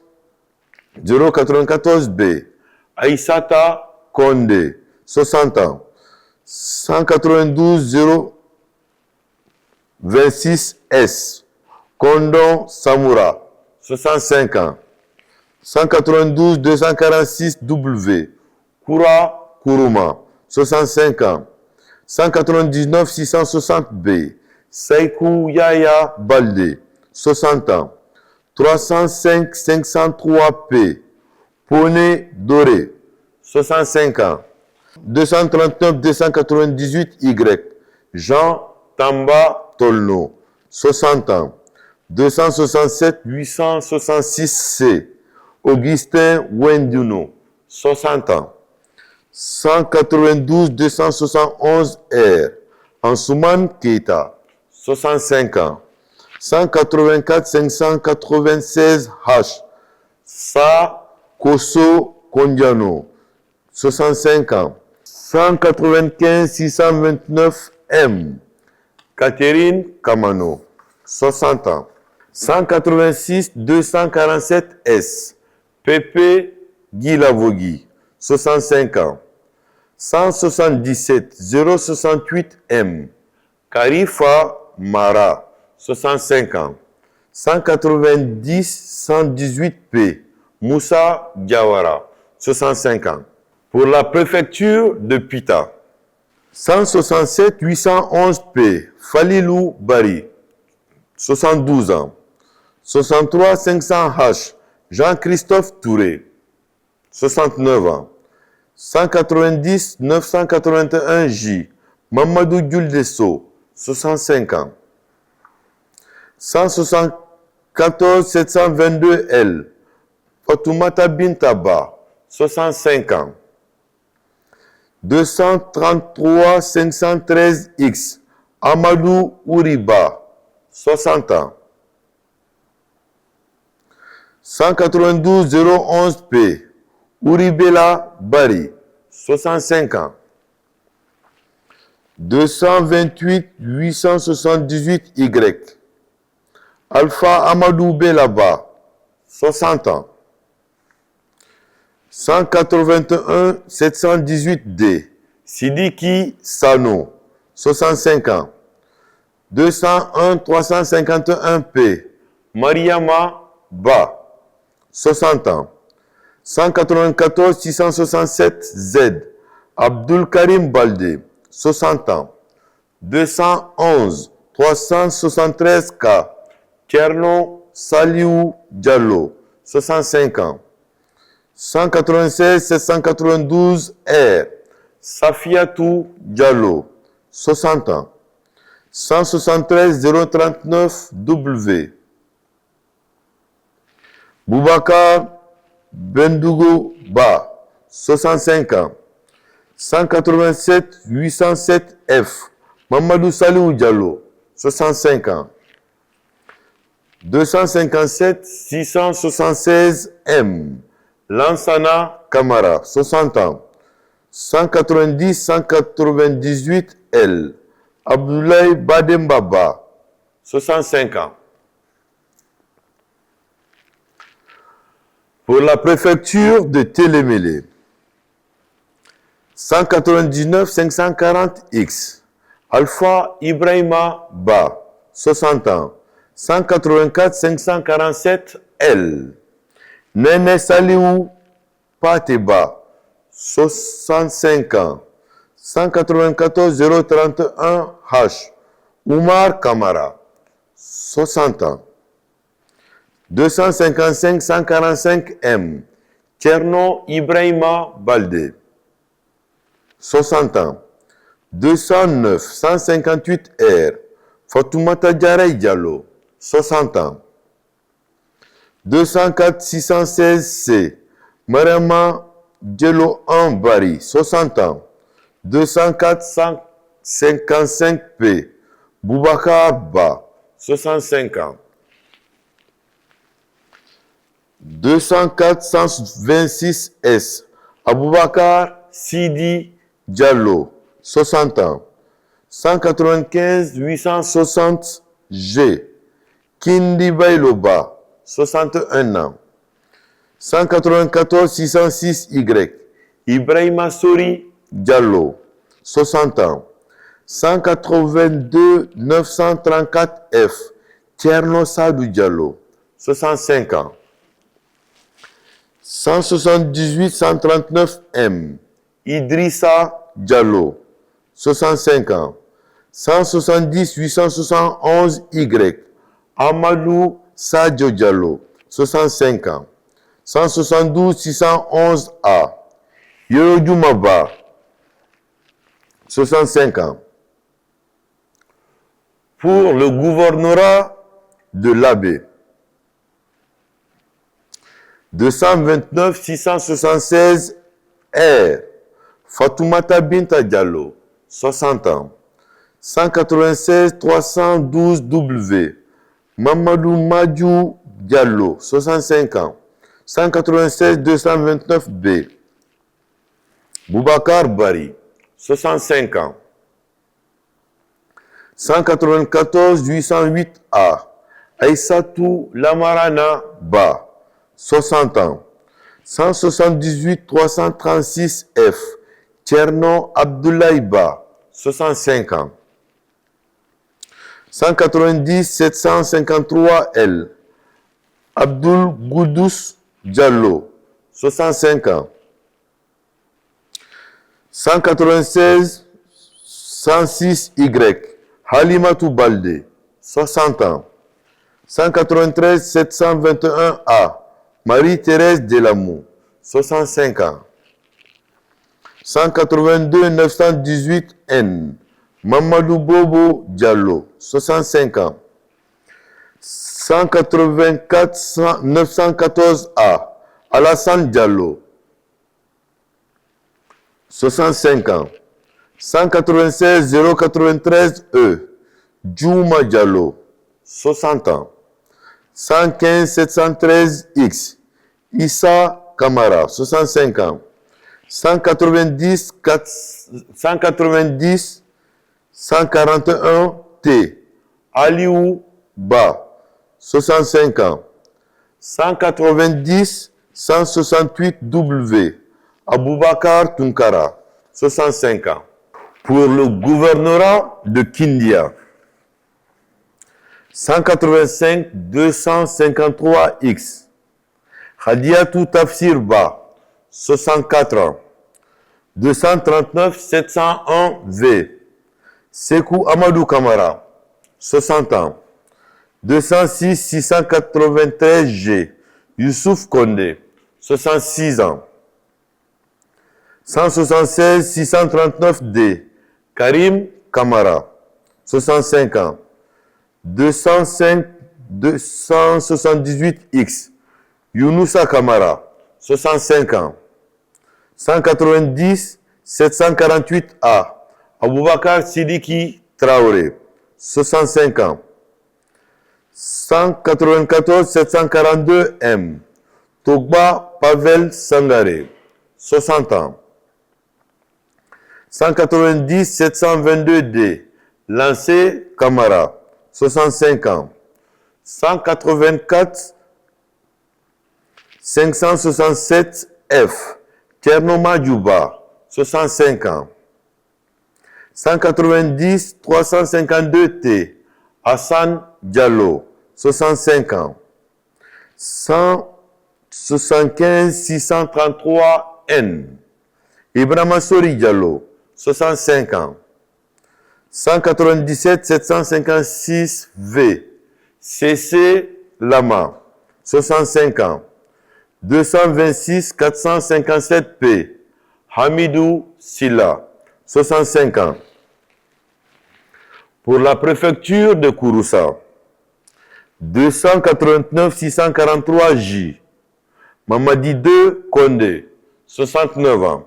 094 B. Aïssata Kondé, 60 ans. 192 026 S. Kondon Samoura, 65 ans. 192 246 W. Koura Kourouma, 65 ans. 199 660 B. Seikou Yaya Baldé, 60 ans. 305 503 P. Poné Doré, 65 ans. 239 298 Y. Jean Tamba Tolno, 60 ans. 267 866 C. Augustin Wenduno, 60 ans. 192 271 R. Ansouman Keita, 65 ans. 184 596 H. Sa Koso Kondiano, 65 ans. 195 629 M. Catherine Kamano, 60 ans. 186 247 S. Pepe Guilavogui, 65 ans. 177 068 M. Karifa Mara, 65 ans. 190 118 P. Moussa Diawara, 65 ans. Pour la préfecture de Pita, 167 811 P. Falilou Bari, 72 ans. 63 500 H. Jean-Christophe Touré, 69 ans. 190 981 J. Mamadou Djuldesso, 65 ans. 174 722 L. Fatoumata Bintaba, 65 ans. 233 513 X. Amadou Ouriba, 60 ans. 192 011 P. Ouribela Bari, 65 ans. 228 878 Y. Alpha Amadou Belaba, 60 ans. 181 718 D. Sidiki Sano, 65 ans. 201 351 P. Mariama Ba, 60 ans. 194 667 Z. Abdul Karim Baldé, 60 ans. 211 373 K. Kerno Saliou Diallo, 65 ans. 196 792 R. Safiatou Diallo, 60 ans. 173 039 W. Boubacar Bendougo Ba, 65 ans. 187 807 F. Mamadou Saliou Diallo, 65 ans. 257 676 M. Lansana Kamara, 60 ans. 190-198 L. Abdoulaye Badembaba, 65 ans. Pour la préfecture de Télémélé, 199 540 X. Alpha Ibrahima Ba, 60 ans. 184 547 L. Nene Saliou Pateba, 65 ans. 194 031 H. Oumar Kamara, 60 ans. 255 145 M. Tcherno Ibrahima Balde, 60 ans. 209 158 R. Fatoumata Diarra Diallo, 60 ans. 204 616 C. Mariama Diallo Ambari, 60 ans. 204 155 P. Boubacar Ba, 65 ans. 204 126 S. Aboubakar Sidi Diallo, 60 ans. 195 860 G. Kindi Bailoba, 61 ans. 194 606 Y. Ibrahima Sori Diallo, 60 ans. 182 934 F. Tcherno Sadou Diallo, 65 ans. 178 139 M. Idrissa Diallo, 65 ans. 170 871 Y. Amadou Sadio Diallo, 65 ans. 172 611 A. Yoro Maba, 65 ans. Pour le gouvernorat de l'Abbé, 229 676 R. Fatoumata Binta Diallo, 60 ans. 196 312 W. Mamadou Madjou Diallo, 65 ans. 196 229 B. Boubacar Bari, 65 ans. 194 808 A. Aïssatou Lamarana Ba, 60 ans. 178 336 F. Tcherno Abdoulaye Ba, 65 ans. 190 753 L. Abdoul Goudous Diallo, 65 ans. 196 106 Y. Halimatou Balde, 60 ans. 193 721 A. Marie-Thérèse Delamou, 65 ans. 182 918 N. Mamadou Bobo Diallo, 65 ans. 184 914 A. Alassane Diallo, 65 ans. 196 093 E. Djouma Diallo, 60 ans. 115 713 X. Issa Kamara, 65 ans. 190 141 T. Aliou Ba, 65 ans. 190 168 W. Aboubakar Tunkara, 65 ans. Pour le gouvernorat de Kindia, 185 253 X. Hadiatou Tafsir Ba, 64 ans. 239 701 V. Sekou Amadou Kamara, 60 ans. 206 693 G. Youssouf Kondé, 66 ans. 176 639 D. Karim Kamara, 65 ans. 205 278 X. Younoussa Kamara, 65 ans. 190 748 A. Aboubakar Sidiki Traoré, 65 ans. 194 742 M. Togba Pavel Sangaré, 60 ans. 190 722D, Lancé Camara, 65 ans. 184 567F, Tcherno Djouba, 65 ans. 190 352T, Hassan Diallo, 65 ans. 175 633N, Ibrahima Sori Diallo, 65 ans. 197 756V, CC Lama, 65 ans. 226 457P, Hamidou Silla, 65 ans. Pour la préfecture de Kouroussa, 289 643J, Mamadi 2 Kondé, 69 ans.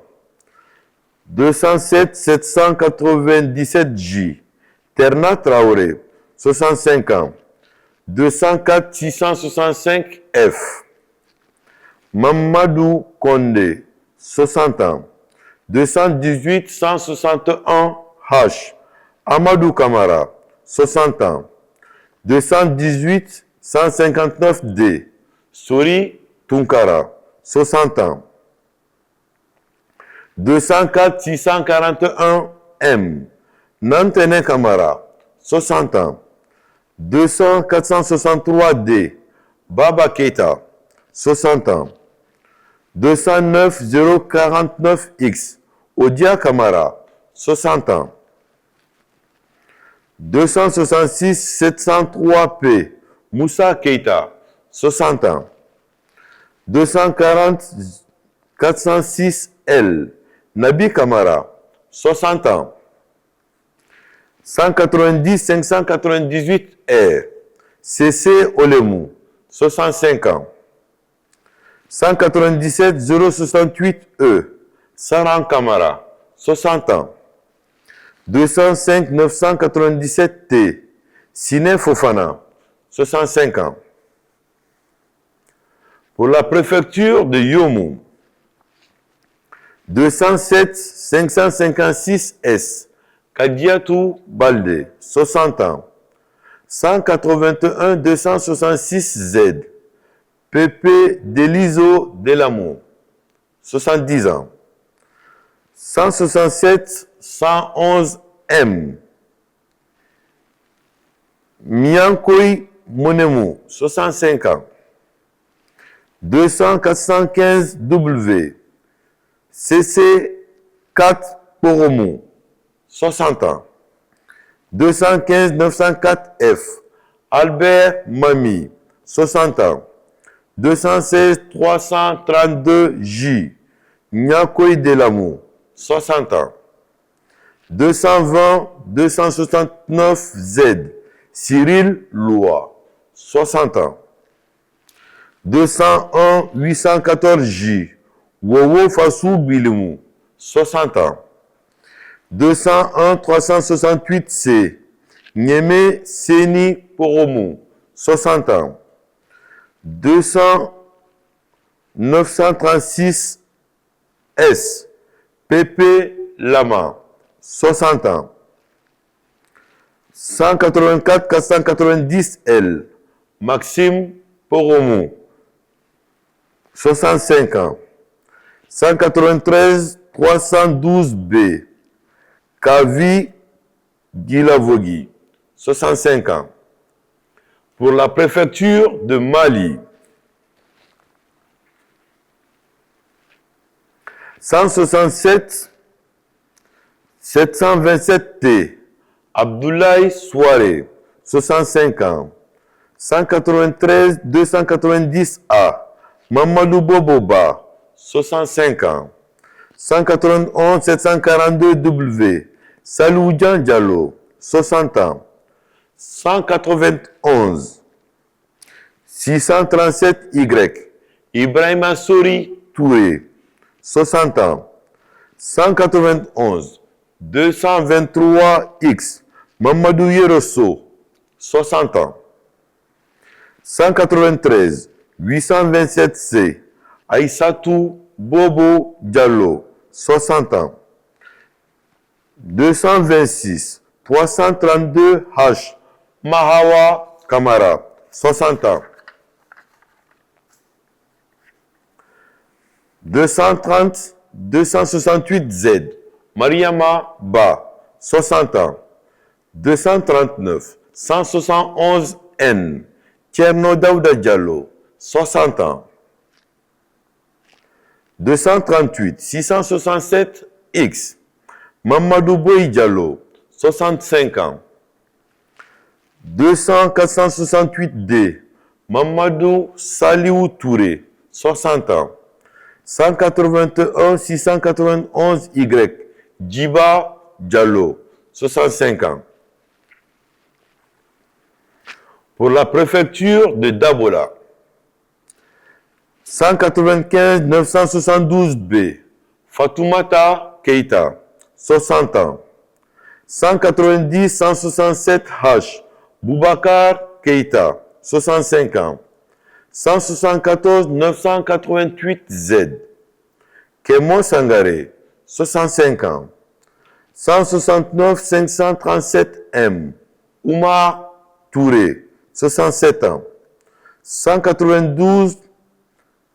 207 797J, Terna Traoré, 65 ans. 204 665F, Mamadou Kondé, 60 ans. 218 161H, Amadou Kamara, 60 ans. 218 159D, Sori Tunkara, 60 ans. 204 641M, Nantene Kamara, 60 ans. 200 463D, Baba Keita, 60 ans. 209 049X, Odia Kamara, 60 ans. 266 703P, Moussa Keita, 60 ans. 240 406L, Nabi Kamara, 60 ans. 190 598R, CC Olemou, 65 ans. 197 068E, Saran Kamara, 60 ans. 205 997T, Sine Fofana, 65 ans. Pour la préfecture de Yomou, 207 556S, Kadiatou Balde, 60 ans. 181 266Z, Pepe Delizo Delamo, 70 ans. 167 111M, Miankoy Monemu, 65 ans. 200 415W, CC 4 Poromou, 60 ans. 215 904F, Albert Mami, 60 ans. 216 332J, Nyakoy Delamou, 60 ans. 220 269Z, Cyril Loua, 60 ans. 201 814J, Wowo Fassou Bilimou, 60 ans. 201 368C, Nieme Seni Poromou, 60 ans. 200 936S, Pepe Lama, 60 ans. 184 490L, Maxime Poromou, 65 ans. 193 312B, Kavi Gilavogui, 65 ans. Pour la préfecture de Mali, 167 727T, Abdoulaye Souare, 65 ans. 193 290A, Mamadou Boboba, 65 ans. 191 742W, Saloudian Diallo, 60 ans. 191 637Y, Ibrahima Sori Touré, 60 ans. 191 223X, Mamadou Yerosso, 60 ans. 193 827C, Aïssatou Bobo Diallo, 60 ans. 226 332 H. Mahawa Kamara, 60 ans. 230 268 Z. Mariama Ba, 60 ans. 239 171 N. Tcherno Daouda Diallo, 60 ans. 238 667 X. Mamadou Boy Diallo, 65 ans. 200 468 D. Mamadou Saliou Touré, 60 ans. 181 691 Y. Djiba Diallo, 65 ans. Pour la préfecture de Dabola, 195 972 B. Fatoumata Keita, 60 ans. 190 167 H. Boubacar Keita, 65 ans. 174 988 Z. Kemo Sangare, 65 ans. 169 537 M. Oumar Touré, 67 ans. 192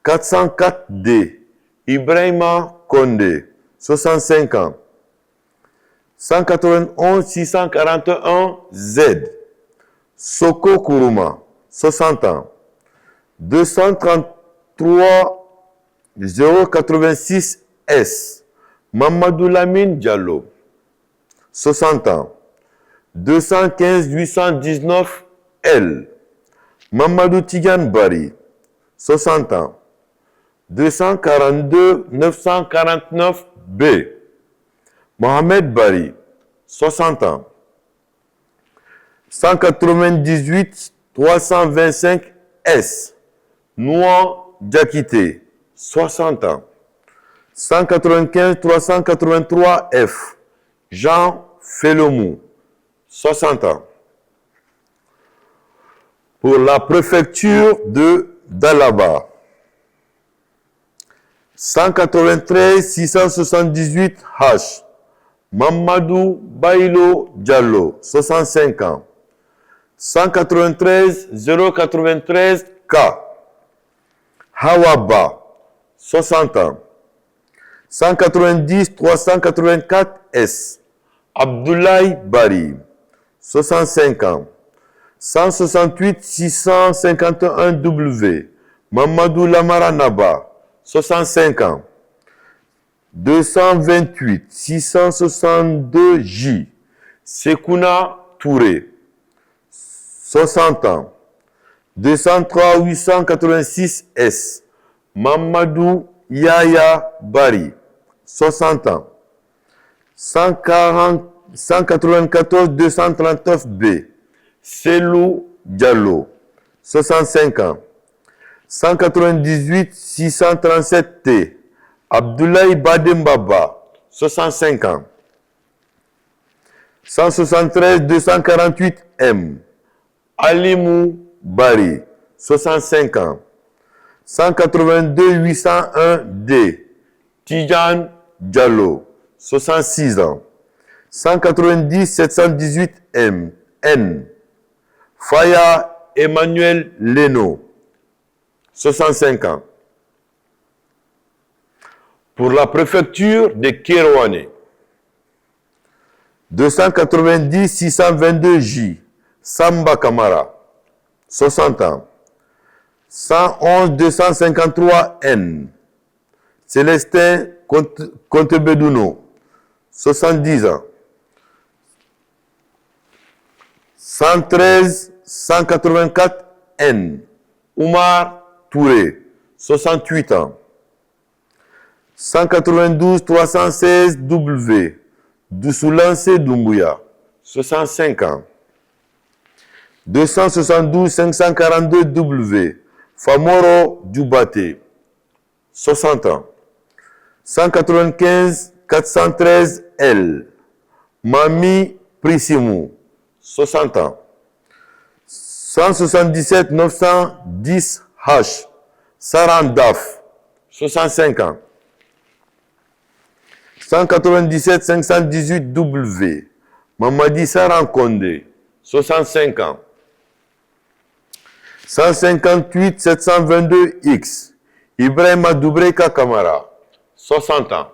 404 D. Ibrahima Kondé, 65 ans. 191 641 Z. Soko Kourouma, 60 ans. 233 086 S. Mamadou Lamine Diallo, 60 ans. 215 819 L. Mamadou Tigan Bari, 60 ans. 242 949 B. Mohamed Bari, 60 ans. 198 325 S. Nouan Diakité, 60 ans. 195 383 F. Jean Felomou, 60 ans. Pour la préfecture de Dalaba, 193 678 H. Mamadou Bailo Diallo, 65 ans. 193 093 K. Hawaba, 60 ans. 190 384 S. Abdoulaye Bari, 65 ans. 168 651 W. Mamadou Lamara Naba, 65 ans. 228 662 J. Sekouna Touré, 60 ans. 203 886 S. Mamadou Yaya Bari, 60 ans. 194 239 B. Selou Diallo, 65 ans. 198 637 T. Abdoulaye Badembaba, 65 ans. 173 248 M. Alimou Bari, 65 ans. 182 801 D. Tidjan Diallo, 66 ans. 190 718 M. N. Faya Emmanuel Leno, 65 ans. Pour la préfecture de Kérouané, 290 622 J. Samba Kamara, 60 ans. 111 253 N. Célestin Contebedouno, 70 ans. 113 184 N. Oumar Touré, 68 ans. 192 316 W. Doussoulanse Doumbouya, 65 ans. 272 542 W. Famoro Djoubate, 60 ans. 195 413 L. Mami Prissimou, 60 ans. 177 910 H. Sarandaf, 65 ans. 197 518 W. Mamadi Saran Kondé, 65 ans. 158 722 X. Ibrahima Doubreka Kamara, 60 ans.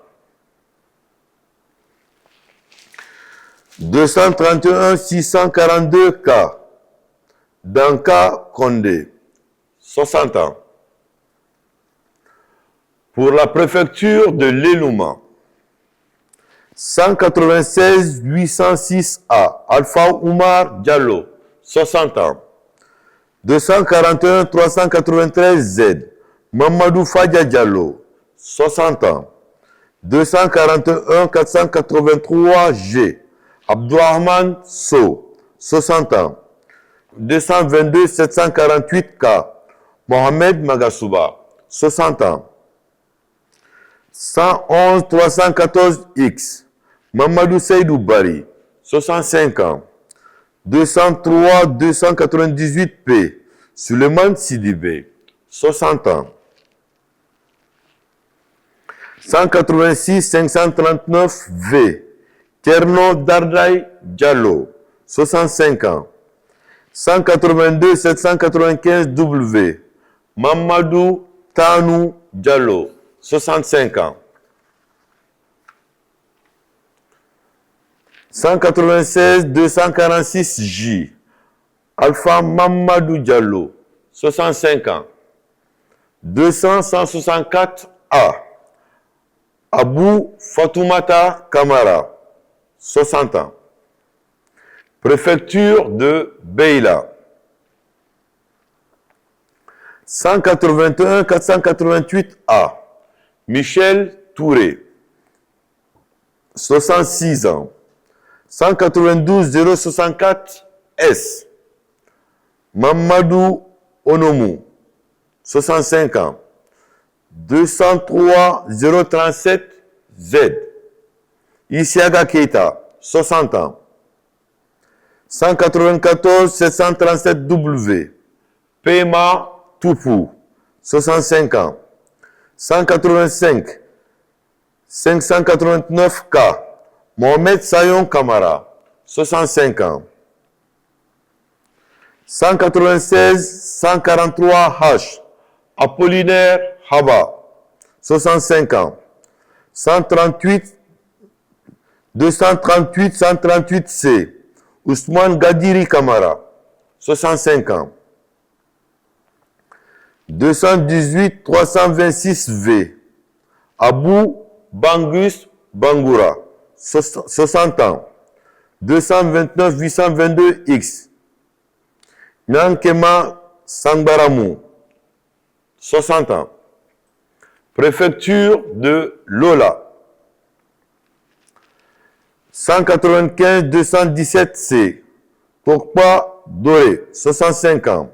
231 642 K. Danka Kondé, 60 ans. Pour la préfecture de l'Elouma, 196 806 A. Alpha Oumar Diallo, 60 ans. 241 393 Z. Mamadou Fadja Diallo, 60 ans. 241 483 G. Abdourahman So, 60 ans. 222 748 K. Mohamed Magasuba, 60 ans. 111 314 X. Mamadou Seydou Bari, 65 ans. 203 298 P. Suleiman Sidibé, 60 ans. 186 539 V. Kerno Darday Diallo, 65 ans. 182 795 W. Mamadou Tanou Diallo, 65 ans. 196 246 J. Alpha Mamadou Diallo, 65 ans. 200 164 A. Abou Fatoumata Kamara, 60 ans. Préfecture de Beila. 181 488 A. Michel Touré, 66 ans. 192 064 S. Mamadou Onomou, 65 ans. 203 037 Z. Isiaga Keita, 60 ans. 194 737 W. Pema Toupou, 65 ans. 185 589 K. Mohamed Sayon Kamara, 65 ans. 196 143 H. Apollinaire Haba, 65 ans. 138 238 138 C. Ousmane Gadiri Kamara, 65 ans. 218 326 V. Abou Bangus Bangoura, 60 ans. 229 822 X. Nankema Sangbaramou, 60 ans. Préfecture de Lola. 195 217 C. Tokpa Doré, 65 ans.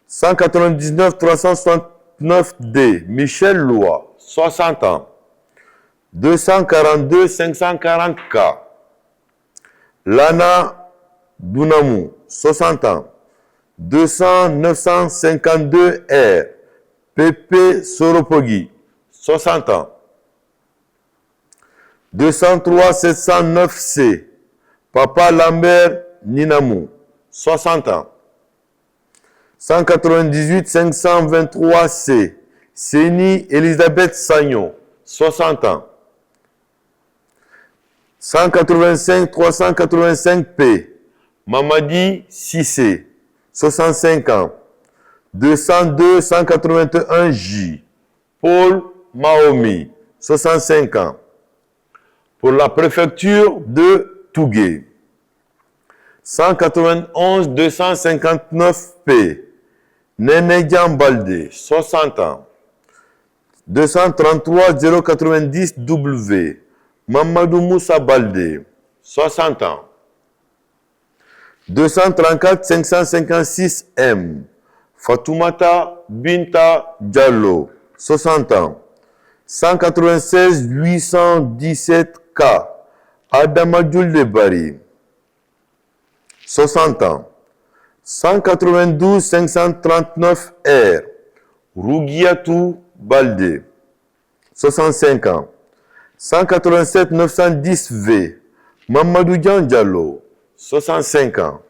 199 369 D. Michel Loua, 60 ans. 242 540 K. Lana Dunamou, 60 ans. 200 952 R. Pepe Soropogi, 60 ans. 203 709 C. Papa Lambert Ninamou, 60 ans. 198 523 C. Séni Elisabeth Sagnon, 60 ans. 185 385 P. Mamadi Sissé, 65 ans. 202 181 J. Paul Maomi, 65 ans. Pour la préfecture de Tougué. 191 259 P. Néné Baldé, 60 ans. 233 090 W. Mamadou Moussa Baldé, 60 ans. 234 556 M. Fatoumata Binta Diallo, 60 ans. 196 817 K. Adamadjoul de Bari, 60 ans. 192 539 R. Rougiatou Baldé, 65 ans. 187 910 V. Mamadou Diallo, 65 ans.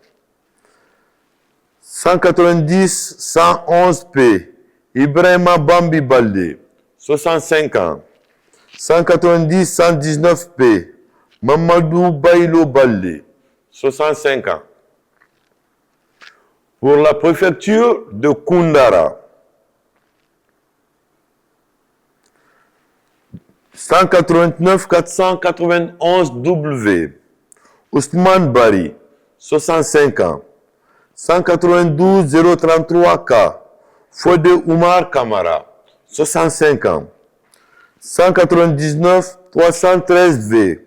190 111 P. Ibrahima Bambi Balde, 65 ans. 190 119 P. Mamadou Bailo Balde, 65 ans. Pour la préfecture de Koundara, 189 491 W. Ousmane Bari, 65 ans. 192 033 K. Fodé Oumar Kamara, 65 ans. 199 313 V.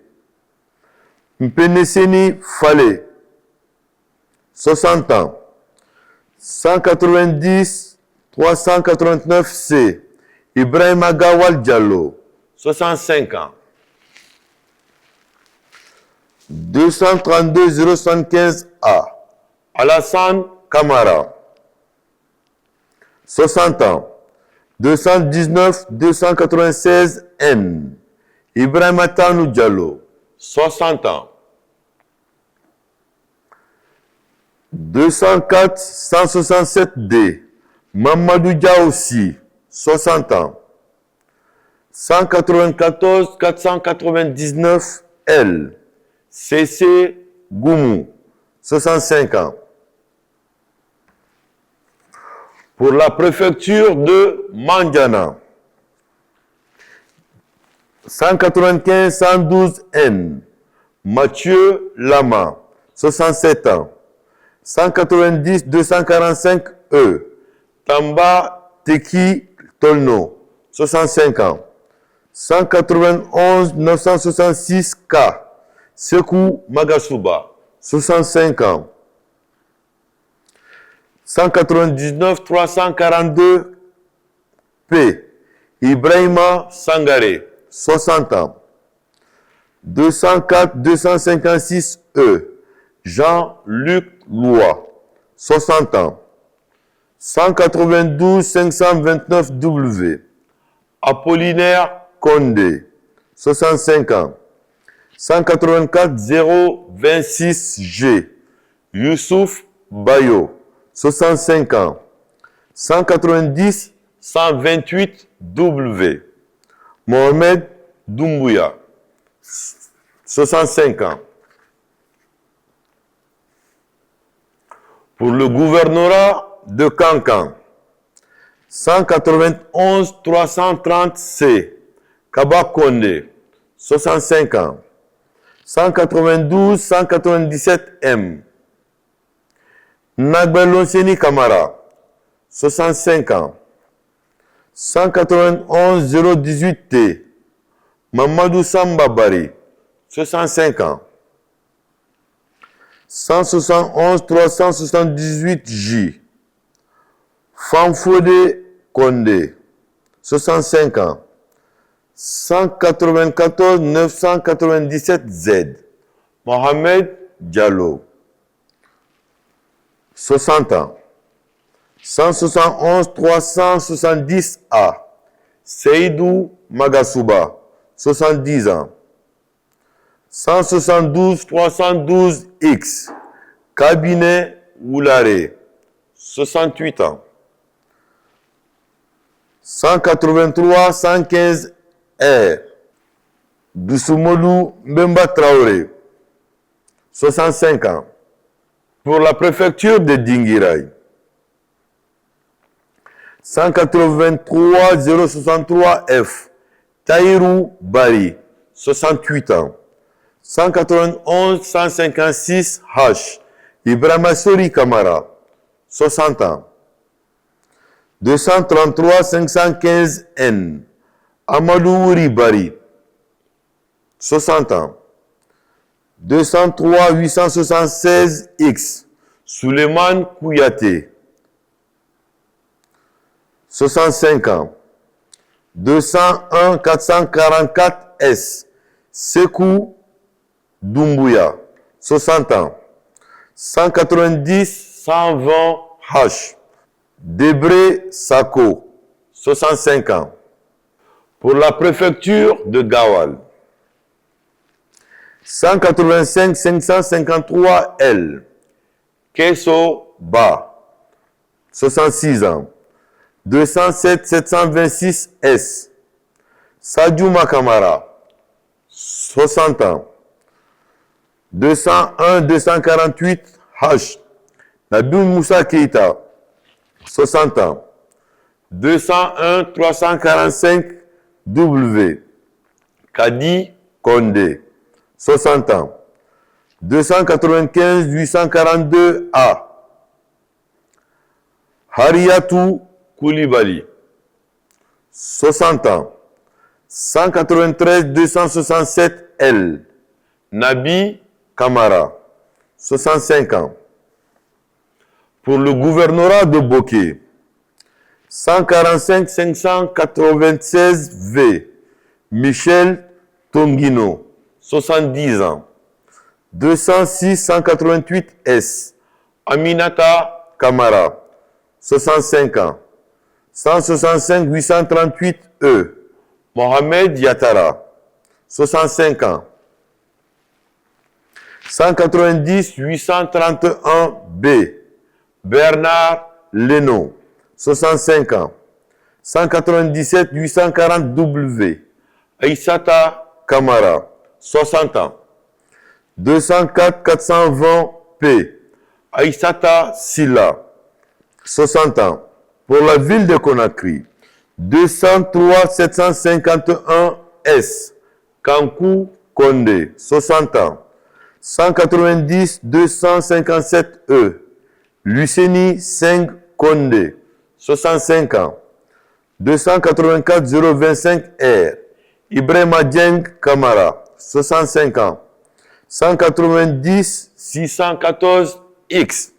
Mpeneseni Fale, 60 ans. 190 389 C. Ibrahima Gawal Diallo, 65 ans. 232 075 A. Alassane Kamara, 60 ans. 219 296 N. Ibrahima Tanou Diallo, 60 ans. 204 167 D. Mamadou Diaossi, 60 ans. 194 499 L. CC Goumou, 65 ans. Pour la préfecture de Mandiana, 195 112 N. Mathieu Lama, 67 ans. 190 245 E. Tamba Teki Tolno, 65 ans. 191 966 K. Sekou Magasuba, 65 ans. 199 342 P. Ibrahima Sangare, 60 ans. 204 256 E. Jean-Luc Loua, 60 ans. 192 529 W. Apollinaire Condé, 65 ans. 184 026 G. Youssouf Bayo, 65 ans. 190 128 W. Mohamed Doumbouya, 65 ans. Pour le gouvernorat de Kankan, 191 330 C. Kaba Kondé, 65 ans. 192 197 M. Nagbelonseni Kamara, 65 ans. 191 018 T. Mamadou Samba Bari, 65 ans. 171 378 J. Fanfode Kondé, 65 ans. 194 997 Z. Mohamed Diallo, 60 ans. 171 370 A. Seydou Magasuba, 70 ans. 172 312 X. Cabinet Woulare, 68 ans. 183 115 R. Dousoumolou Mbemba Traoré, 65 ans. Pour la préfecture de Dinguiraï, 183 063 F. Taïrou Bari, 68 ans. 191 156 H. Ibrahima Sori Kamara, 60 ans. 233 515 N. Amadou Bari, 60 ans. 203 876 X. Souleymane Kouyaté, 65 ans. 201 444 S. Sekou Doumbouya, 60 ans. 190 120 H. Debré Sako, 65 ans. Pour la préfecture de Gawal, 185 553 L. Keso Ba, 66 ans. 207 726 S. Sadjouma Kamara, 60 ans. 201 248 H. Nabil Moussa Keita, 60 ans. 201 345 W. Kadi Kondé, 60 ans. 295 842 A. Hariatou Koulibaly, 60 ans. 193 267 L. Nabi Kamara, 65 ans. Pour le gouvernorat de Bokeh, 145 596 V. Michel Tongino, 70 ans. 206 188 S. Aminata Kamara, 65 ans. 165 838 E. Mohamed Yatara, 65 ans. 190 831 B. Bernard Leno, 65 ans. 197 840 W. Aïssata Kamara, 60 ans. 204 420 P. Aïssata Silla, 60 ans. Pour la ville de Conakry, 203 751 S. Kankou Kondé, 60 ans. 190 257 E. Luceni Seng Kondé, 65 ans. 284 025 R. Ibrahima Dieng Kamara, 65 ans. 190 614 X.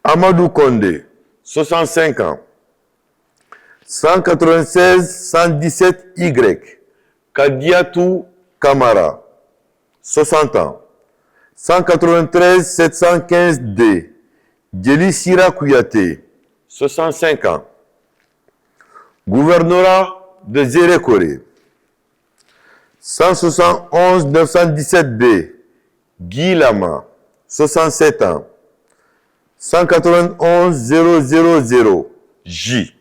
Amadou Kondé, 65 ans. 196 117 Y. Kadiatou Kamara, 60 ans. 193 715 D. Djeli Sira Kouyaté, 65 ans. Gouvernorat de Zérekoré, 171 917 B. Guy Lama, 67 ans. 191 000 J.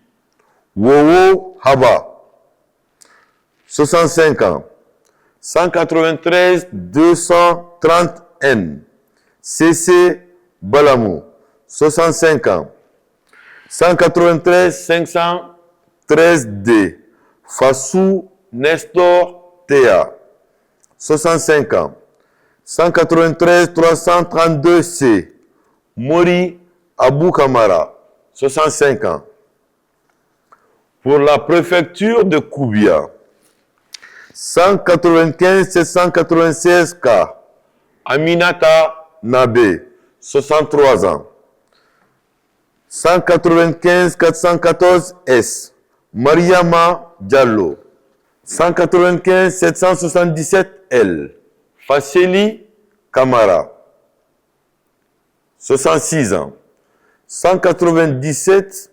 Wowo Haba, 65 ans. 193 230 N. CC Balamou, 65 ans. 193 513 D. Fassou Nestor Théa, 65 ans. 193 332 C. Mori Abou Kamara, 65 ans. Pour la préfecture de Koubia, 195 796 K. Aminata Nabé, 63 ans. 195 414 S. Mariama Diallo, 195 777 L. Fasseli Kamara, 66 ans. 197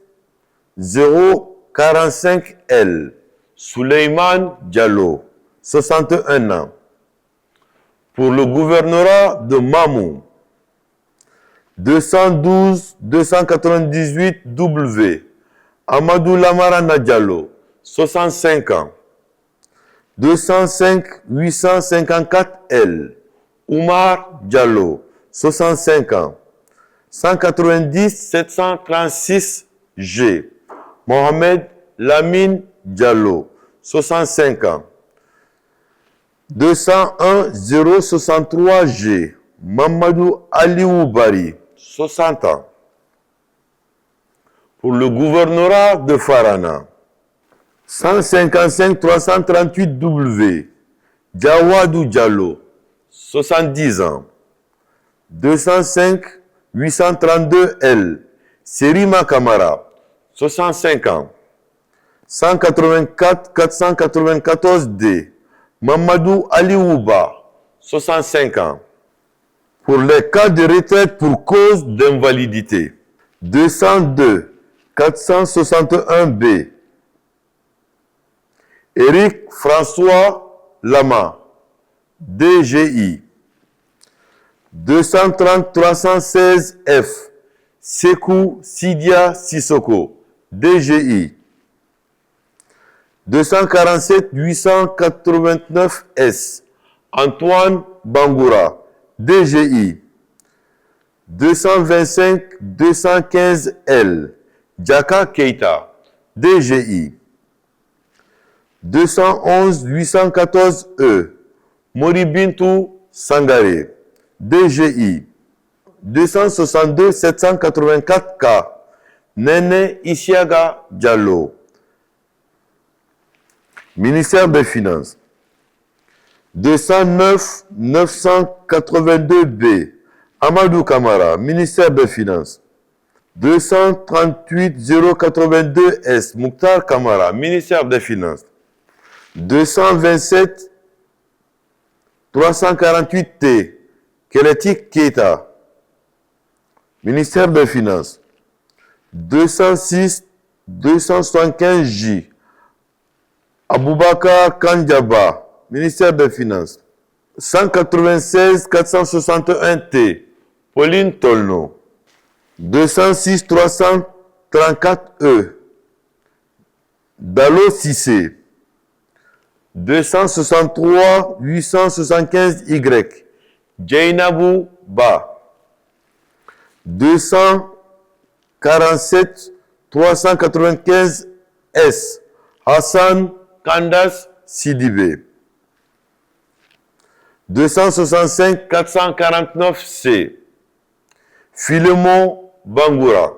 045 L. Souleymane Diallo, 61 ans. Pour le gouvernorat de Mamou, 212 298 W. Amadou Lamarana Diallo, 65 ans. 205 854 L. Oumar Diallo, 65 ans. 190 736 G. Mohamed Lamine Diallo, 65 ans. 201 063 G. Mamadou Aliou Bari, 60 ans. Pour le gouvernorat de Farana, 155 338 W. Diawadou Diallo, 70 ans. 205 832 L. Serima Kamara, 65 ans. 184 494 D. Mamadou Aliouba, 65 ans. Pour les cas de retraite pour cause d'invalidité, 202 461 B. Éric François Lama, DGI, 230 316 F. Sekou Sidia Sissoko, DGI. 247 889 S. Antoine Bangoura, DGI. 225 215 L. Djaka Keita, DGI. 211 814 E. Moribintou Sangare, DGI. 262 784 K. Nene Isiaga Diallo, Ministère des Finances. 209 982 B. Amadou Kamara, Ministère des Finances. 238 082 S. Mouktar Kamara, Ministère des Finances. 227 348 T. Keletik Keita, Ministère des Finances. 206 275 J. Aboubakar Kandjaba, Ministère des Finances. 196 461 T. Pauline Tolno. 206 334 E. Dalo Sissé. 263 875 Y. Jainabou Ba. 247 395 S. Hassan Kandas Sidibé. 265 449 C. Philemon Bangoura.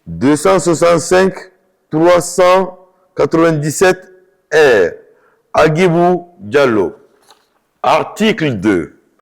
265 397 R. Agibou Diallo. Article 2.